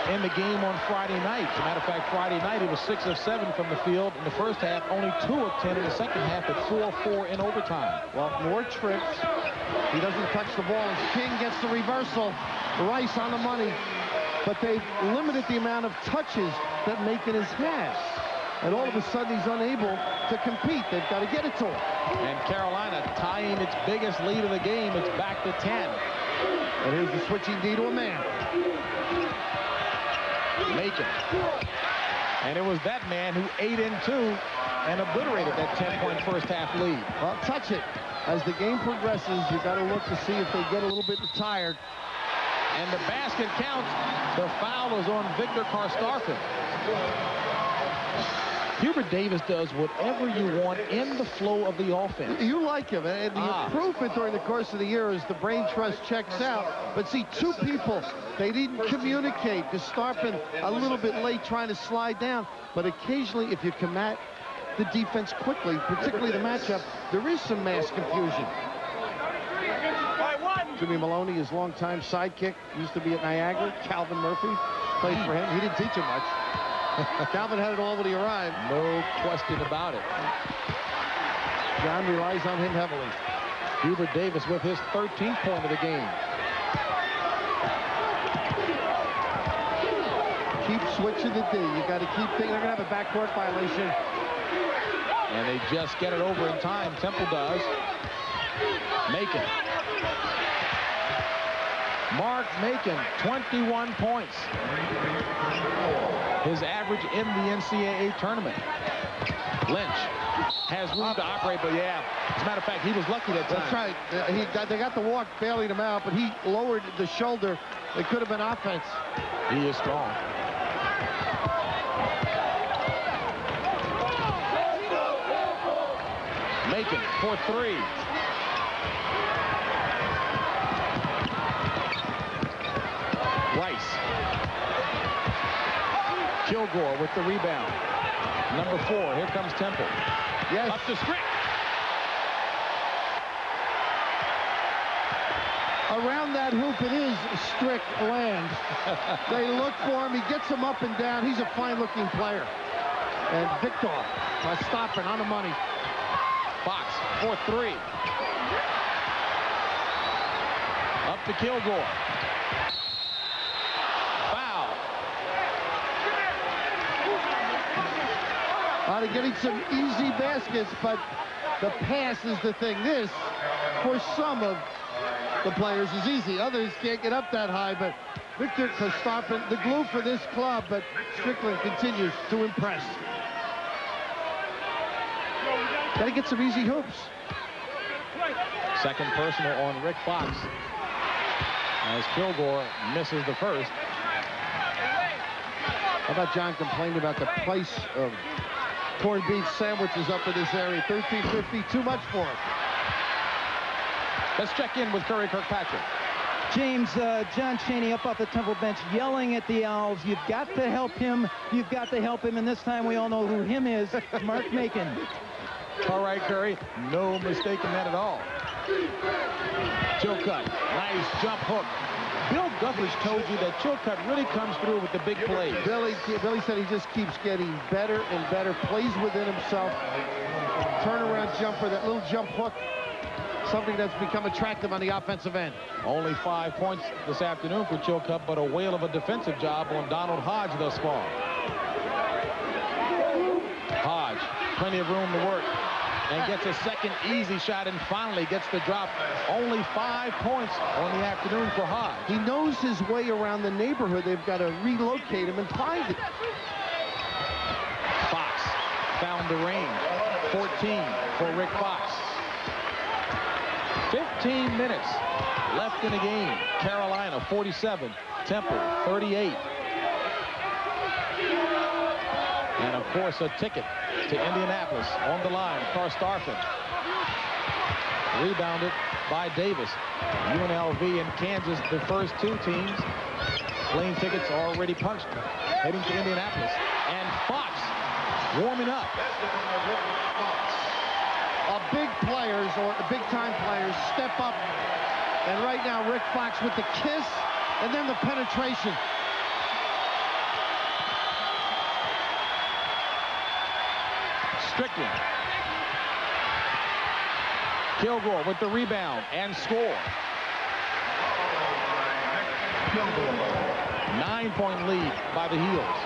in the game on Friday night. As a matter of fact, Friday night he was 6 of 7 from the field in the first half, only 2 of 10 in the second half, at 4-4 in overtime. Well, more trips. He doesn't touch the ball as King gets the reversal. Rice on the money. But they've limited the amount of touches that Macon has had. And all of a sudden he's unable to compete. They've got to get it to him. And Carolina tying its biggest lead of the game. It's back to 10. And here's the switching D to a man. Macon. And it was that man who ate into and obliterated that 10-point first half lead. Well, touch it. As the game progresses, you've got to look to see if they get a little bit tired. And the basket counts. The foul is on Victor Karstafen. Hubert Davis does whatever you want in the flow of the offense. You like him, and the improvement during the course of the year as the brain trust checks out. But see, 2 people, they didn't communicate. Karstafen a little bit late trying to slide down. But occasionally, if you come at the defense quickly, particularly the matchup, there is some mass confusion. Jimmy Maloney, his longtime sidekick, used to be at Niagara. Calvin Murphy played for him. He didn't teach him much. Calvin had it all when he arrived. No question about it. John relies on him heavily. Hubert Davis with his 13th point of the game. Keep switching the D. You got to keep thinking they're going to have a backcourt violation. And they just get it over in time. Temple does. Macon. Mark Macon, 21 points. His average in the NCAA tournament. Lynch has room to operate, but yeah, as a matter of fact, he was lucky that time. That's right. They got the walk bailing him out, but he lowered the shoulder. It could have been offense. He is strong. Macon for 3. Rice. Kilgore with the rebound. Number 4. Here comes Temple. Yes. Up to Strick. Around that hoop, it is Strick land. They look for him. He gets him up and down. He's a fine-looking player. And Victor Karstafen on the money. Fox for 3. Up to Kilgore. Foul. They're getting some easy baskets, but the pass is the thing. This, for some of the players, is easy. Others can't get up that high, but Victor Karstafen, the glue for this club, but Strickland continues to impress. Got to get some easy hoops. Second personal on Rick Fox as Kilgore misses the first. How about John complaining about the price of corned beef sandwiches up in this area? $13.50, too much for it. Let's check in with Curry Kirkpatrick. James, John Chaney up off the Temple bench yelling at the Owls. You've got to help him. You've got to help him. And this time we all know who him is, Mark Macon. All right, Curry. No mistake in that at all. Chilcutt. Nice jump hook. Bill Guthridge told you that Chilcutt really comes through with the big plays. Billy said he just keeps getting better and better. Plays within himself. Turnaround jumper, that little jump hook. Something that's become attractive on the offensive end. Only 5 points this afternoon for Chilcutt, but a whale of a defensive job on Donald Hodge thus far. Hodge, plenty of room to work, and gets a second easy shot and finally gets the drop. Only 5 points on the afternoon for Hodge. He knows his way around the neighborhood. They've got to relocate him and find it. Fox found the range. 14 for Rick Fox. 15 15 minutes left in the game. Carolina 47, Temple 38. And of course a ticket to Indianapolis on the line. Karstafen rebounded by Davis. UNLV and Kansas, the first two teams. Plane tickets already punched, heading to Indianapolis. And Fox warming up. Big players, or big-time players, step up. And right now, Rick Fox with the kiss and then the penetration. Strickland. Kilgore with the rebound and score. 9-point lead by the Heels.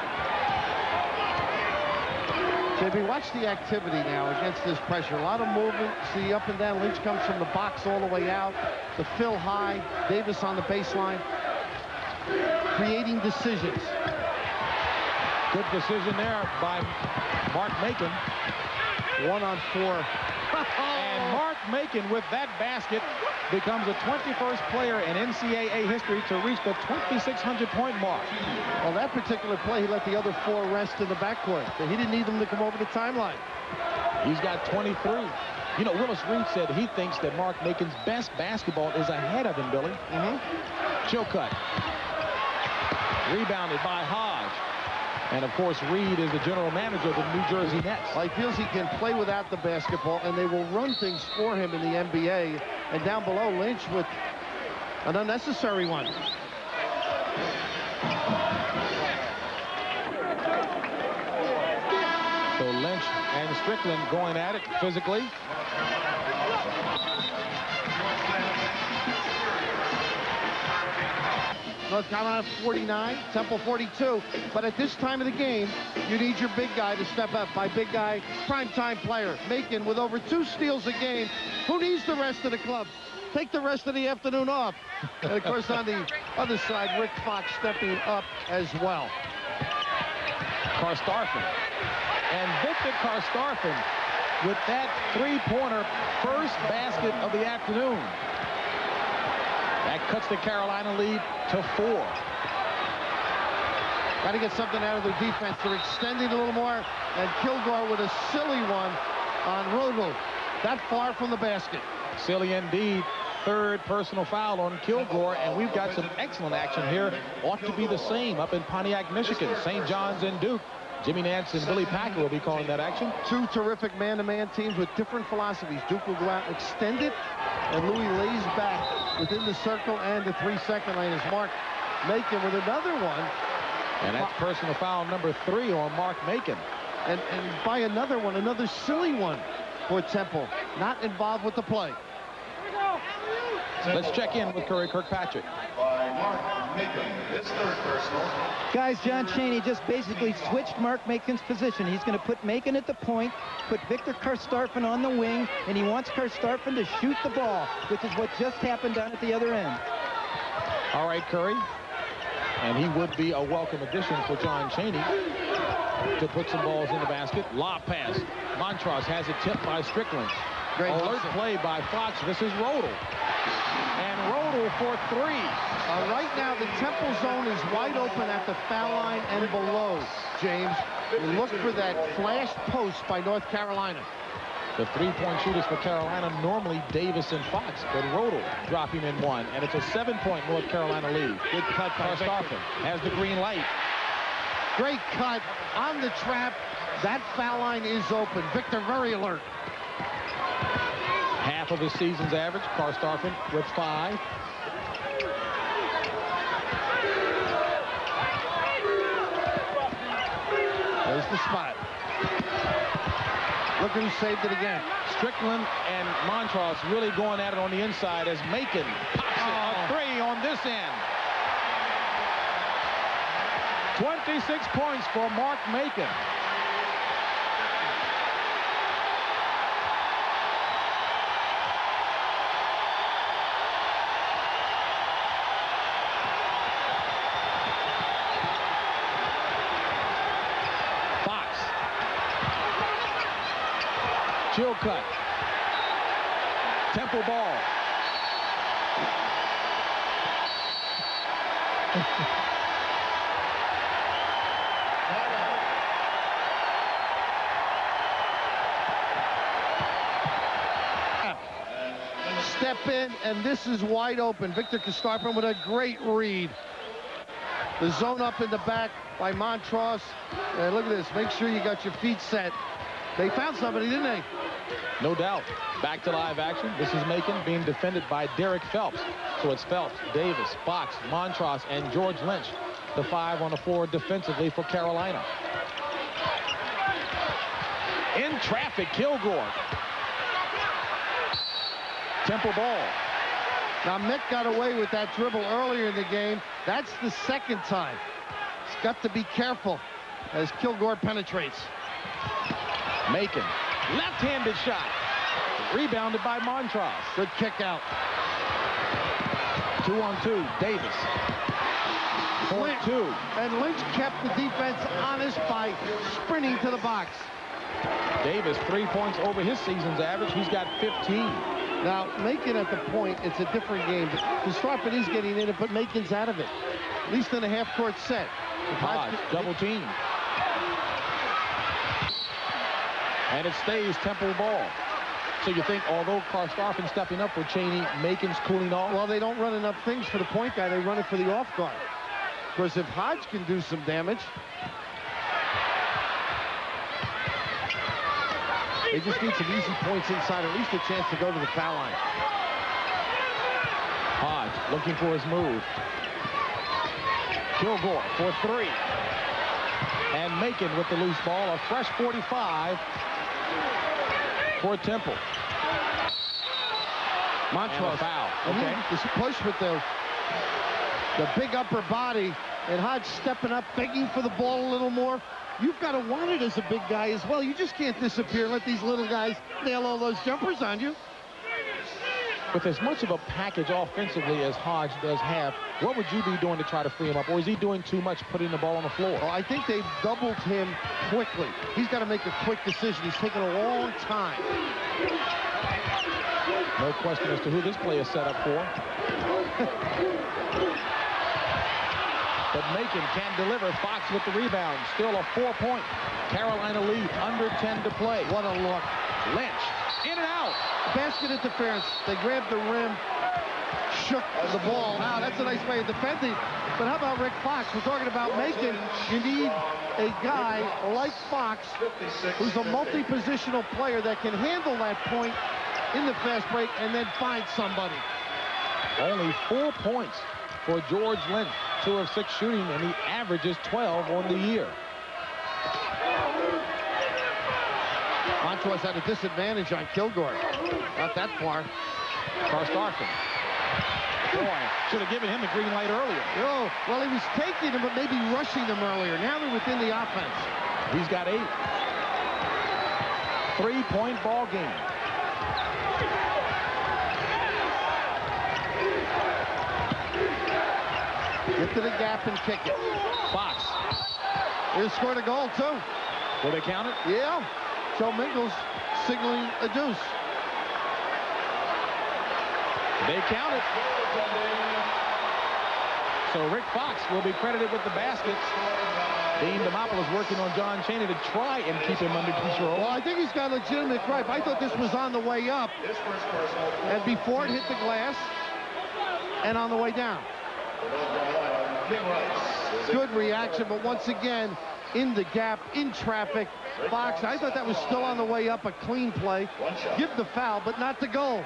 JB, watch the activity now against this pressure. A lot of movement. See up and down. Lynch comes from the box all the way out. The fill high. Davis on the baseline. Creating decisions. Good decision there by Mark Macon. 1-on-4. And Mark Macon with that basket becomes the 21st player in NCAA history to reach the 2,600-point mark. On that particular play, he let the other four rest in the backcourt. He didn't need them to come over the timeline. He's got 23. You know, Willis Reed said he thinks that Mark Macon's best basketball is ahead of him, Billy. Chilcutt. Rebounded by Hodge. And, of course, Reed is the general manager of the New Jersey Nets. Well, he feels he can play without the basketball, and they will run things for him in the NBA. And down below, Lynch with an unnecessary one. So Lynch and Strickland going at it physically. North Carolina 49, Temple 42. But at this time of the game, you need your big guy to step up. My big guy, primetime player, Macon with over 2 steals a game. Who needs the rest of the club? Take the rest of the afternoon off. And of course, on the other side, Rick Fox stepping up as well. Karstafen. And Victor Karstafen with that three-pointer first basket of the afternoon. That cuts the Carolina lead to 4. Got to get something out of their defense. They're extending a little more. And Kilgore with a silly one on Rodel. That far from the basket. Silly indeed. Third personal foul on Kilgore. And we've got some excellent action here. Ought to be the same up in Pontiac, Michigan. St. John's and Duke. Jimmy Nance and Billy Packer will be calling that action. 2 terrific man-to-man teams with different philosophies. Duke will go out and extend it, and Louis lays back within the circle and the 3-second lane as Mark Macon with another one. And that's personal foul number 3 on Mark Macon. And by another one, another silly one for Temple. Not involved with the play. Let's check in with Curry Kirkpatrick. By Mark Macon, his third personal. Guys, John Chaney just basically switched Mark Macon's position. He's going to put Macon at the point, put Victor Karstafen on the wing, and he wants Karstafen to shoot the ball, which is what just happened down at the other end. All right, Curry. And he would be a welcome addition for John Chaney to put some balls in the basket. Lob pass. Montross has it tipped by Strickland. Great alert play by Fox. This is Rodel. And Rodel for 3. Right now, the Temple zone is wide open at the foul line and below, James. You look for that flash post by North Carolina. The three-point shooters for Carolina, normally Davis and Fox, but Rodel dropping in 1. And it's a 7-point North Carolina lead. Good cut by Karstafen has the green light. Great cut on the trap. That foul line is open. Victor very alert. Half of his season's average. Karstafen with 5. There's the spot. Look who saved it again. Strickland and Montross really going at it on the inside as Macon pops it. A 3 on this end. 26 points for Mark Macon. Chilcutt. Temple ball. Step in, and this is wide open. Victor Kostarpin with a great read. The zone up in the back by Montross. And look at this. Make sure you got your feet set. They found somebody, didn't they? No doubt. Back to live action. This is Macon being defended by Derek Phelps. So it's Phelps, Davis, Fox, Montross, and George Lynch. The 5 on the floor defensively for Carolina. In traffic, Kilgore. Temple ball. Now, Mick got away with that dribble earlier in the game. That's the second time. He's got to be careful as Kilgore penetrates. Macon. Left-handed shot. Rebounded by Montross. Good kick out. 2-on-2. Davis. 4-2. And Lynch kept the defense honest by sprinting to the box. Davis, 3 points over his season's average. He's got 15. Now, Macon at the point, it's a different game. Kostarpin is getting in it, but Macon's out of it. At least in a half-court set. Hodge, double team. And it stays Temple ball. So you think, although Kostarpin stepping up for Chaney, Macon's cooling off? Well, they don't run enough things for the point guy. They run it for the off guard. Of course, if Hodge can do some damage, they just need some easy points inside, at least a chance to go to the foul line. Hodge looking for his move. Kilgore for 3. And Macon with the loose ball. A fresh 45 for Temple. Montross. Foul. Okay. This push with the big upper body, and Hodge stepping up, begging for the ball a little more. You've got to want it as a big guy as well. You just can't disappear and let these little guys nail all those jumpers on you. With as much of a package offensively as Hodge does have, what would you be doing to try to free him up? Or is he doing too much putting the ball on the floor? Well, I think they've doubled him quickly. He's got to make a quick decision. He's taken a long time. No question as to who this play is set up for. But Macon can deliver. Fox with the rebound. Still a 4-point Carolina lead. Under 10 to play. What a look. Lynch. In and out. Basket interference. They grabbed the rim. Shook the ball. Now, that's a nice way of defending. But how about Rick Fox? We're talking about Macon. You need a guy like Fox who's a multi-positional player that can handle that point in the fast break and then find somebody. Only 4 points for George Lynch. 2 of 6 shooting, and he averages 12 on the year. Montross at a disadvantage on Kilgore. Not that far. Kostarpin. Boy, should have given him the green light earlier. Oh, well, he was taking him, but maybe rushing them earlier. Now they're within the offense. He's got 8. 3-point ball game. Get to the gap and kick it. Fox. He scored a goal, too. Will they count it? Yeah. Joe Mingles signaling a deuce. They count it. So Rick Fox will be credited with the basket. Dean Demopoulos working on John Chaney to try and keep him under control. Well, I think he's got a legitimate gripe. I thought this was on the way up. And before it hit the glass. And on the way down. Good reaction, but once again, in the gap, in traffic. Fox, I thought that was still on the way up, a clean play. Give the foul, but not the goal.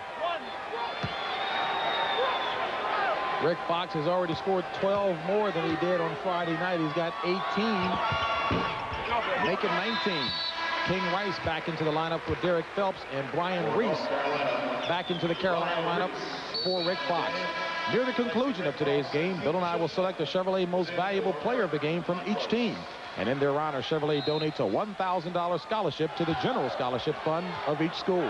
Rick Fox has already scored 12 more than he did on Friday night. He's got 18, making 19. King Rice back into the lineup with Derek Phelps, and Brian Reese back into the Carolina lineup for Rick Fox. Near the conclusion of today's game, Bill and I will select the Chevrolet Most Valuable Player of the game from each team. And in their honor, Chevrolet donates a $1,000 scholarship to the General Scholarship Fund of each school.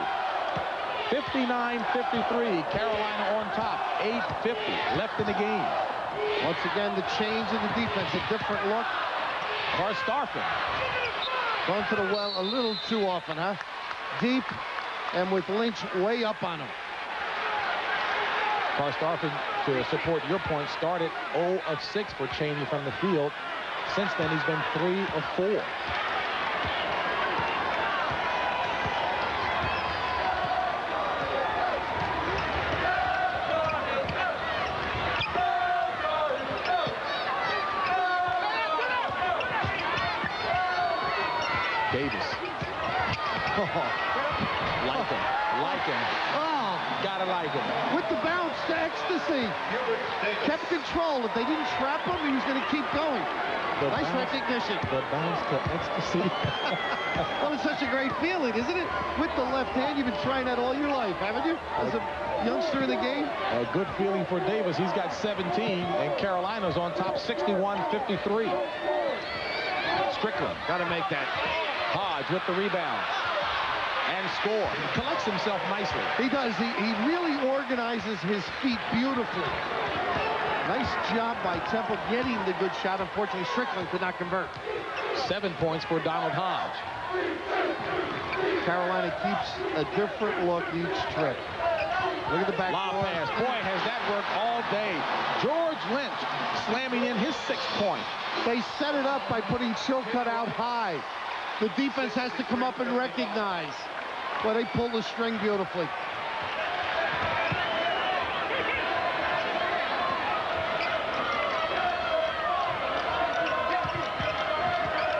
59-53, Carolina on top. 8:50 left in the game. Once again, the change in the defense, a different look. Kostarpin. Going to the well a little too often, huh? Deep, and with Lynch way up on him. Karstoffen, to support your point, started 0 of 6 for Chaney from the field. Since then, he's been 3 of 4. Davis. Like him. Oh, Gotta like him. with the bounce to ecstasy. Kept control. If they didn't trap him, he was going to keep going. Nice recognition. The bounce to ecstasy. Well, it's such a great feeling, isn't it? With the left hand, you've been trying that all your life, haven't you? As a youngster in the game. A good feeling for Davis. He's got 17, and Carolina's on top 61-53. Strickland. Got to make that. Hodge with the rebound. And score. He collects himself nicely. He does. He really organizes his feet beautifully. Nice job by Temple getting the good shot. Unfortunately, Strickland could not convert. 7 points for Donald Hodge. Carolina keeps a different look each trip. Look at the back. Lob pass. Boy, has that worked all day. George Lynch slamming in his 6th point. They set it up by putting Chilcutt out high. The defense has to come up and recognize. Well, they pull the string beautifully.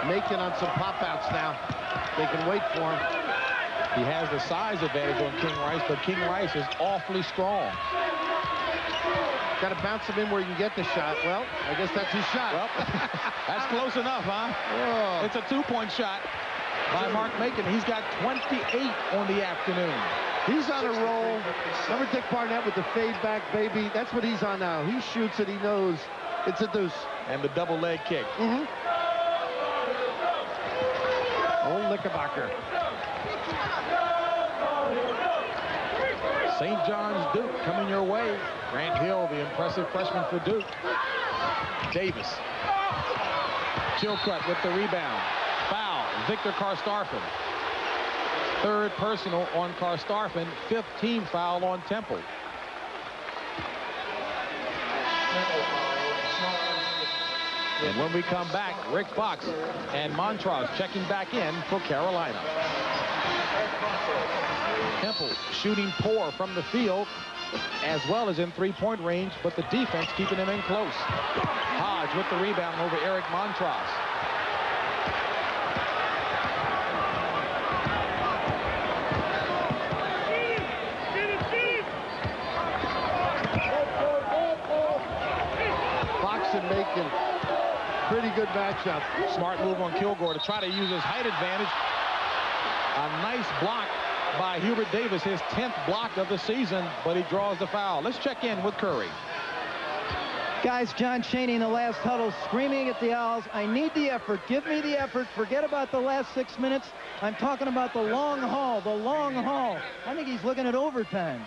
Macon on some pop-outs now. They can wait for him. He has the size advantage on King Rice, but King Rice is awfully strong. Got to bounce him in where you can get the shot. Well, I guess that's his shot. Well, that's close enough, huh? Oh. It's a 2-point shot by Mark Macon. He's got 28 on the afternoon. He's on a roll. Remember Dick Barnett with the fade back, baby? That's what he's on now. He shoots it. He knows it's a deuce. And the double leg kick. Old Knickerbocker. St. John's Duke coming your way. Grant Hill, the impressive freshman for Duke. Davis. Chilcutt with the rebound. Foul. Victor Karstoffen. 3rd personal on Karstoffen. 5th team foul on Temple. And when we come back, Rick Fox and Montross checking back in for Carolina. Temple shooting poor from the field as well as in 3-point range, but the defense keeping him in close. Hodge with the rebound over Eric Montross. Fox and Macon. Pretty good matchup. Smart move on Kilgore to try to use his height advantage. A nice block by Hubert Davis, his 10th block of the season, but he draws the foul. Let's check in with Curry. Guys, John Chaney in the last huddle screaming at the Owls, I need the effort. Give me the effort. Forget about the last 6 minutes. I'm talking about the long haul, the long haul. I think he's looking at overtime.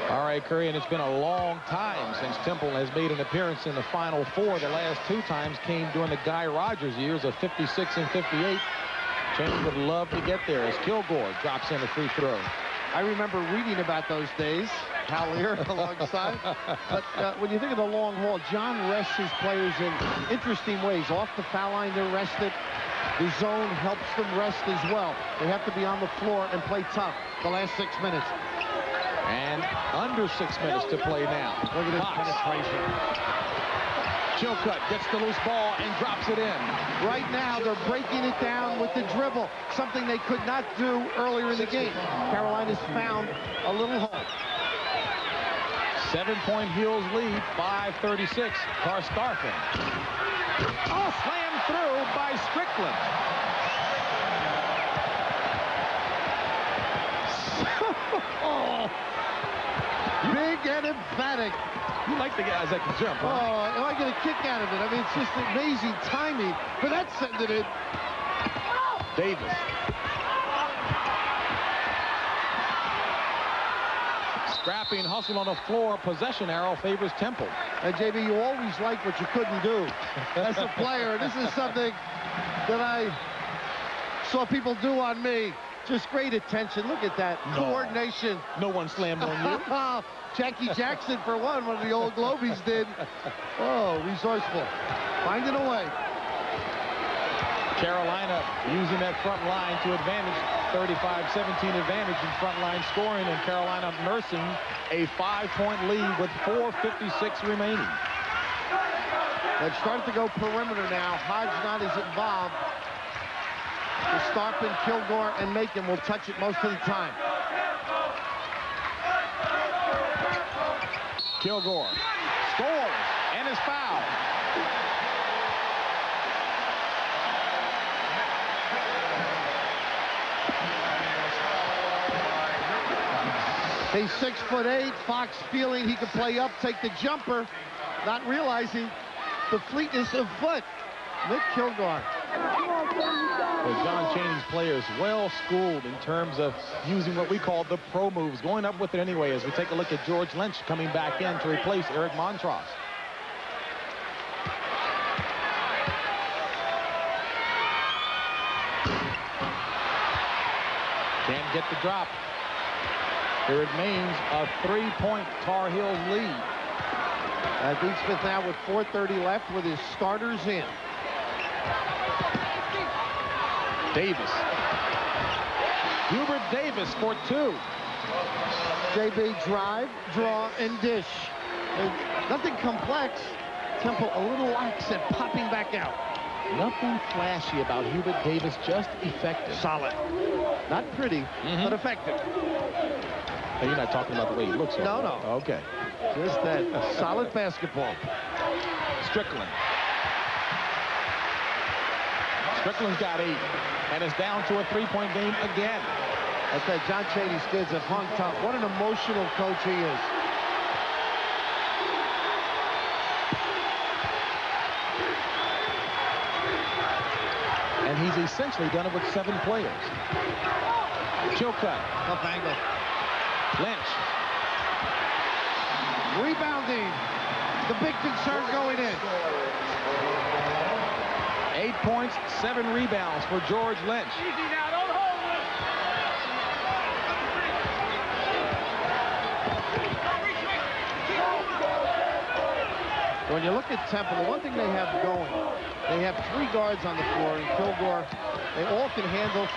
All right, Curry, and it's been a long time since Temple has made an appearance in the Final Four. The last 2 times came during the Guy Rogers years of 56 and 58. Chaney would love to get there as Kilgore drops in a free throw. I remember reading about those days. Hal here alongside. But when you think of the long haul, John rests his players in interesting ways. Off the foul line, they're rested. The zone helps them rest as well. They have to be on the floor and play tough the last 6 minutes. And under 6 minutes to play now. Look at this penetration. Chilcutt gets the loose ball and drops it in. Right now, they're breaking it down with the dribble, something they could not do earlier in the game. Carolina's found a little hole. 7-point Heels lead, 5:36. Karstoffen. Oh, slammed through by Strickland. Oh. Big and emphatic. You like the guys that can jump, huh? Oh, I get a kick out of it. I mean, it's just amazing timing. But that's sending it in. Davis. Scrapping hustle on the floor. Possession arrow favors Temple. And JB, you always like what you couldn't do as a player. This is something that I saw people do on me. Just great attention. Look at that. Coordination. No one slammed on you. Jackie Jackson, for one of the old Globies did. Oh, resourceful. Finding a way. Carolina using that front line to advantage. 35-17 advantage in front line scoring, and Carolina nursing a 5-point lead with 4:56 remaining. They've started to go perimeter now. Hodge not as involved. Starpin, Kilgore, and Macon will touch it most of the time. Kilgore scores and is fouled. He's 6'8". Fox feeling he could play up, take the jumper, not realizing the fleetness of foot. Nick Kilgore. Well, John Chaney's players well schooled in terms of using what we call the pro moves, going up with it anyway, as we take a look at George Lynch coming back in to replace Eric Montross. Can't get the drop. There remains a 3-point Tar Heels lead. Dean Smith now with 4:30 left with his starters in. Davis. Hubert Davis for 2. JB drive, draw, and dish. Nothing complex. Temple a little lax at popping back out. Nothing flashy about Hubert Davis, just effective. Solid. Not pretty, but effective. Now, you're not talking about the way he looks. No, no. Okay. Just that solid basketball. Strickland. Strickland's got 8, and is down to a 3-point game again. Okay, John Chaney's kids have hung tough. What an emotional coach he is. And he's essentially done it with 7 players. Chilcutt. Tough angle. Lynch. Rebounding. The big concern going in. 8 points, 7 rebounds for George Lynch. Easy now, don't hold When you look at Temple, the one thing they have going, they have 3 guards on the floor, and Kilgore, they all can handle,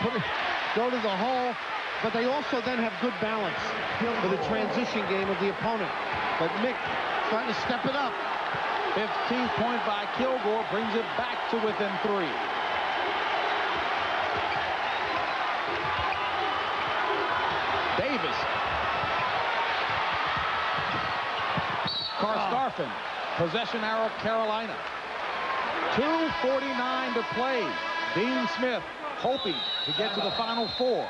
go to the hole, but they also then have good balance for the transition game of the opponent. But Mick starting to step it up. 15th point by Kilgore brings it back to within 3. Davis. Karl-Starfin. Possession arrow, Carolina. 2:49 to play. Dean Smith hoping to get to the Final Four.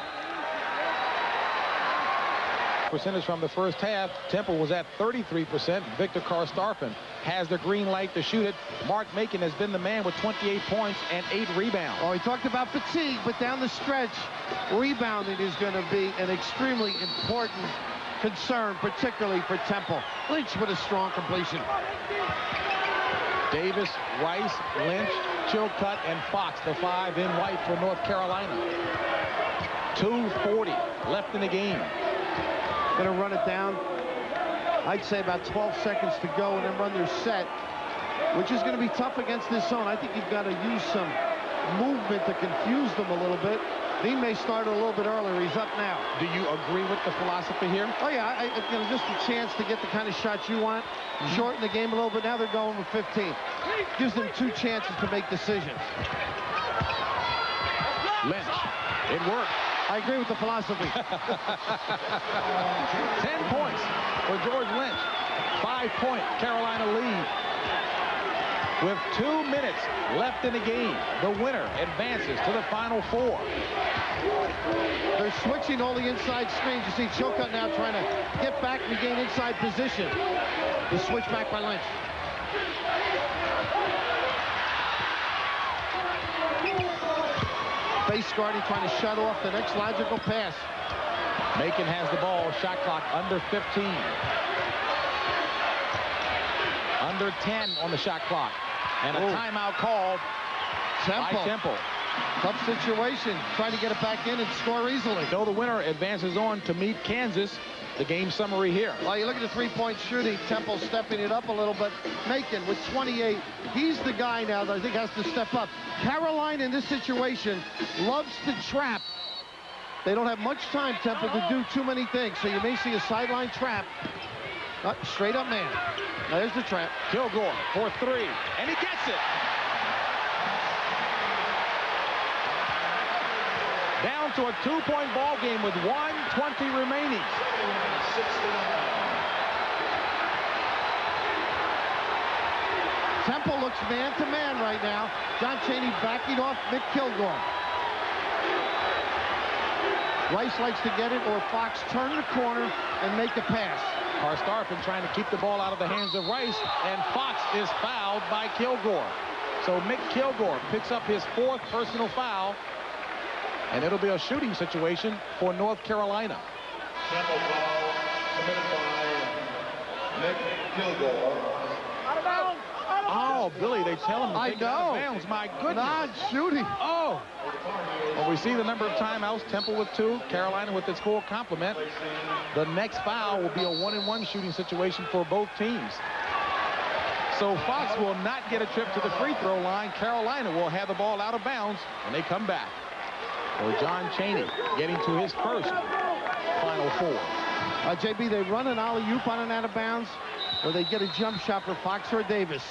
Percentage from the first half. Temple was at 33%. Victor Karl-Starfin has the green light to shoot it. Mark Macon has been the man with 28 points and 8 rebounds. Oh, he talked about fatigue, but down the stretch, rebounding is going to be an extremely important concern, particularly for Temple. Lynch with a strong completion. Davis, Rice, Lynch, Chilcutt, and Fox, the 5 in white for North Carolina. 2:40 left in the game. Going to run it down. I'd say about 12 seconds to go and then run their set, which is going to be tough against this zone. I think you've got to use some movement to confuse them a little bit. Dean may start a little bit earlier. He's up now. Do you agree with the philosophy here? Oh, yeah. Just a chance to get the kind of shots you want. Shorten the game a little bit. Now they're going with 15. Gives them 2 chances to make decisions. Lynch. It worked. I agree with the philosophy. 10 points for George Lynch. 5-point Carolina lead. With 2 minutes left in the game, the winner advances to the Final Four. They're switching all the inside screens. You see Chilcutt now trying to get back and gain inside position. The switch back by Lynch. Base guarding, trying to shut off the next logical pass. Macon has the ball. Shot clock under 15. Under 10 on the shot clock. And a timeout called by Temple. Tough situation. Trying to get it back in and score easily. So the winner advances on to meet Kansas. The game summary here. Well, you look at the three-point shooting. Temple stepping it up a little, but Macon with 28. He's the guy now that I think has to step up. Carolina in this situation loves to trap. They don't have much time, Temple, to do too many things. So you may see a sideline trap. Straight up man. Now there's the trap. Kilgore for three, and he gets it. Down to a 2-point ball game with 1:20 remaining. Temple looks man-to-man right now. John Chaney backing off Mick Kilgore. Rice likes to get it, or Fox turn the corner and make a pass. Karstafen trying to keep the ball out of the hands of Rice, and Fox is fouled by Kilgore. So Mick Kilgore picks up his 4th personal foul, and it'll be a shooting situation for North Carolina. Temple foul committed by Mick Kilgore. Out of bounds. Oh, Billy, they tell him to take it out of bounds. My goodness. Not shooting. Oh. Well, we see the number of timeouts. Temple with 2, Carolina with its full complement. The next foul will be a 1-and-1 shooting situation for both teams. So Fox will not get a trip to the free throw line. Carolina will have the ball out of bounds when they come back. Or John Chaney getting to his first Final Four. JB, they run an alley-oop on an out of bounds, or they get a jump shot for Fox or Davis.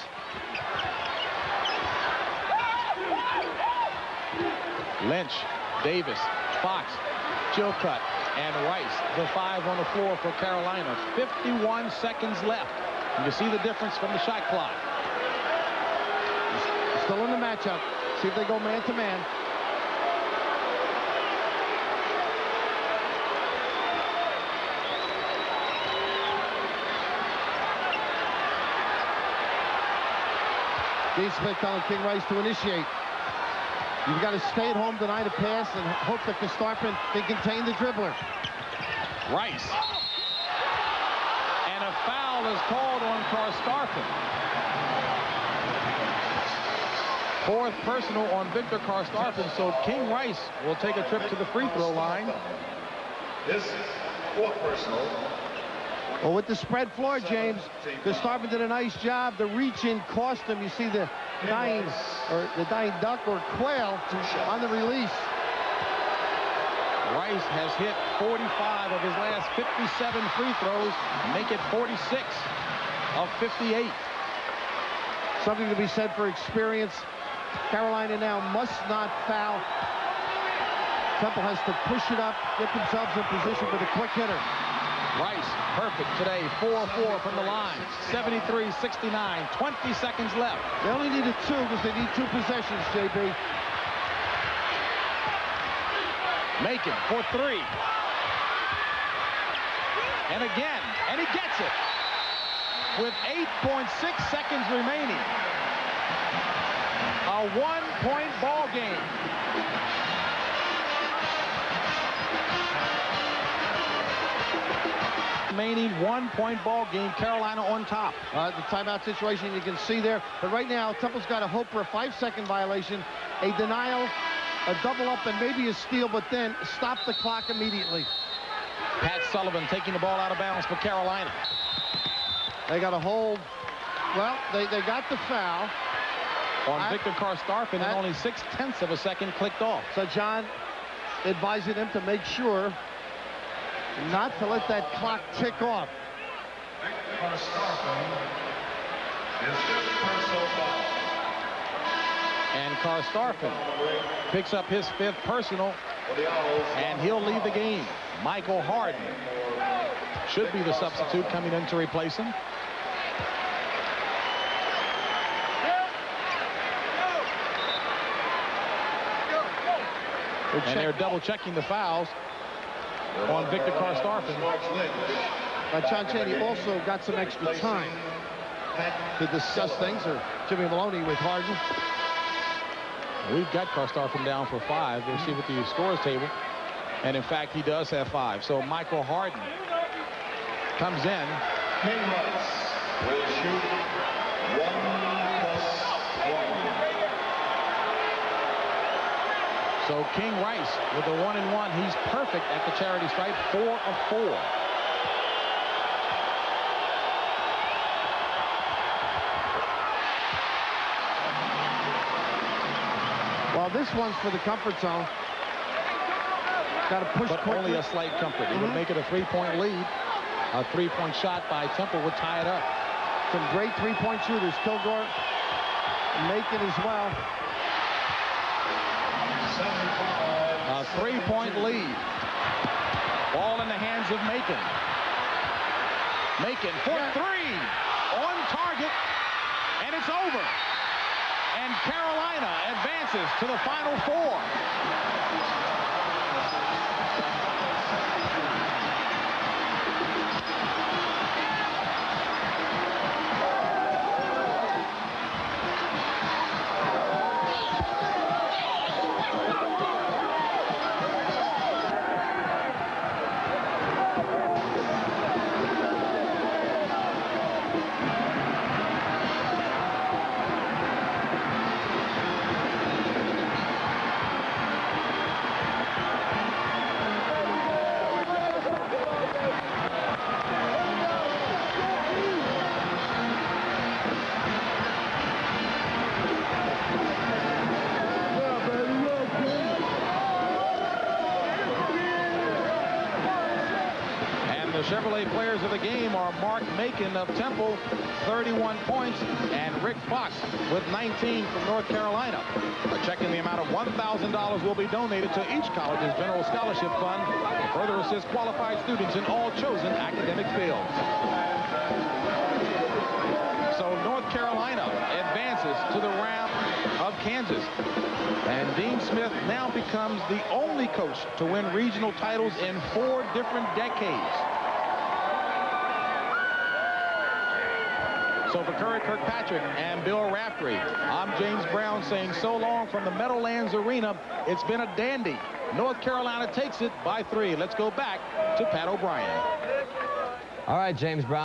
Lynch, Davis, Fox, Chilcutt, and Rice. The 5 on the floor for Carolina. 51 seconds left. You see the difference from the shot clock. Still in the matchup. See if they go man-to-man. Dean Smith telling King Rice to initiate. You've got to stay at home, deny the pass, and hope that Karstafen can contain the dribbler. Rice. And a foul is called on Karstafen. 4th personal on Victor Karstafen, so King Rice will take a trip to the free throw line. His 4th personal. Well, with the spread floor, James, Karstafen did a nice job. The reach-in cost him. You see the dying duck or quail on the release. Rice has hit 45 of his last 57 free throws, make it 46 of 58. Something to be said for experience. Carolina now must not foul. Temple has to push it up, get themselves in position with a quick hitter. Rice, perfect today, 4-4 from the line, 73-69, 20 seconds left. They only needed 2 because they need 2 possessions, JB. Macon for 3. And again, and he gets it. With 8.6 seconds remaining. A 1-point ball game. Remaining 1-point ball game, Carolina on top. The timeout situation you can see there. But right now, Temple's got to hope for a 5-second violation, a denial, a double up, and maybe a steal, but then stop the clock immediately. Pat Sullivan taking the ball out of bounds for Carolina. They got a hold. Well, they got the foul. On Victor Karstafen, and only 0.6 of a second clicked off. So John advising him to make sure not to let that clock tick off. And Karstafen picks up his 5th personal, and he'll leave the game. Michael Harden should be the substitute coming in to replace him. And they're double-checking the fouls on Victor Karstafen. John Chaney also got some extra time to discuss things, or Jimmy Maloney with Harden. We've got Karstafen down for 5. We'll see with the scores table. And in fact, he does have 5. So Michael Harden comes in. King Rice will shoot 1+1. So King Rice with the 1-and-1. He's perfect at the charity stripe, 4 of 4. Well, this one's for the comfort zone. Got to push but quickly. Only a slight comfort. It would make it a 3-point lead. A 3-point shot by Temple would tie it up. Some great 3-point shooters. Kilgore, Macon as well. A 3-point lead. Ball in the hands of Macon. Macon for 3. On target. And it's over. And Carolina advances to the Final Four. The Chevrolet players of the game are Mark Macon of Temple, 31 points, and Rick Fox with 19 from North Carolina. A check in the amount of $1,000 will be donated to each college's general scholarship fund to further assist qualified students in all chosen academic fields. So North Carolina advances to the round of Kansas. And Dean Smith now becomes the only coach to win regional titles in 4 different decades. So for Curry Kirkpatrick and Bill Raftery, I'm James Brown saying so long from the Meadowlands Arena. It's been a dandy. North Carolina takes it by 3. Let's go back to Pat O'Brien. All right, James Brown.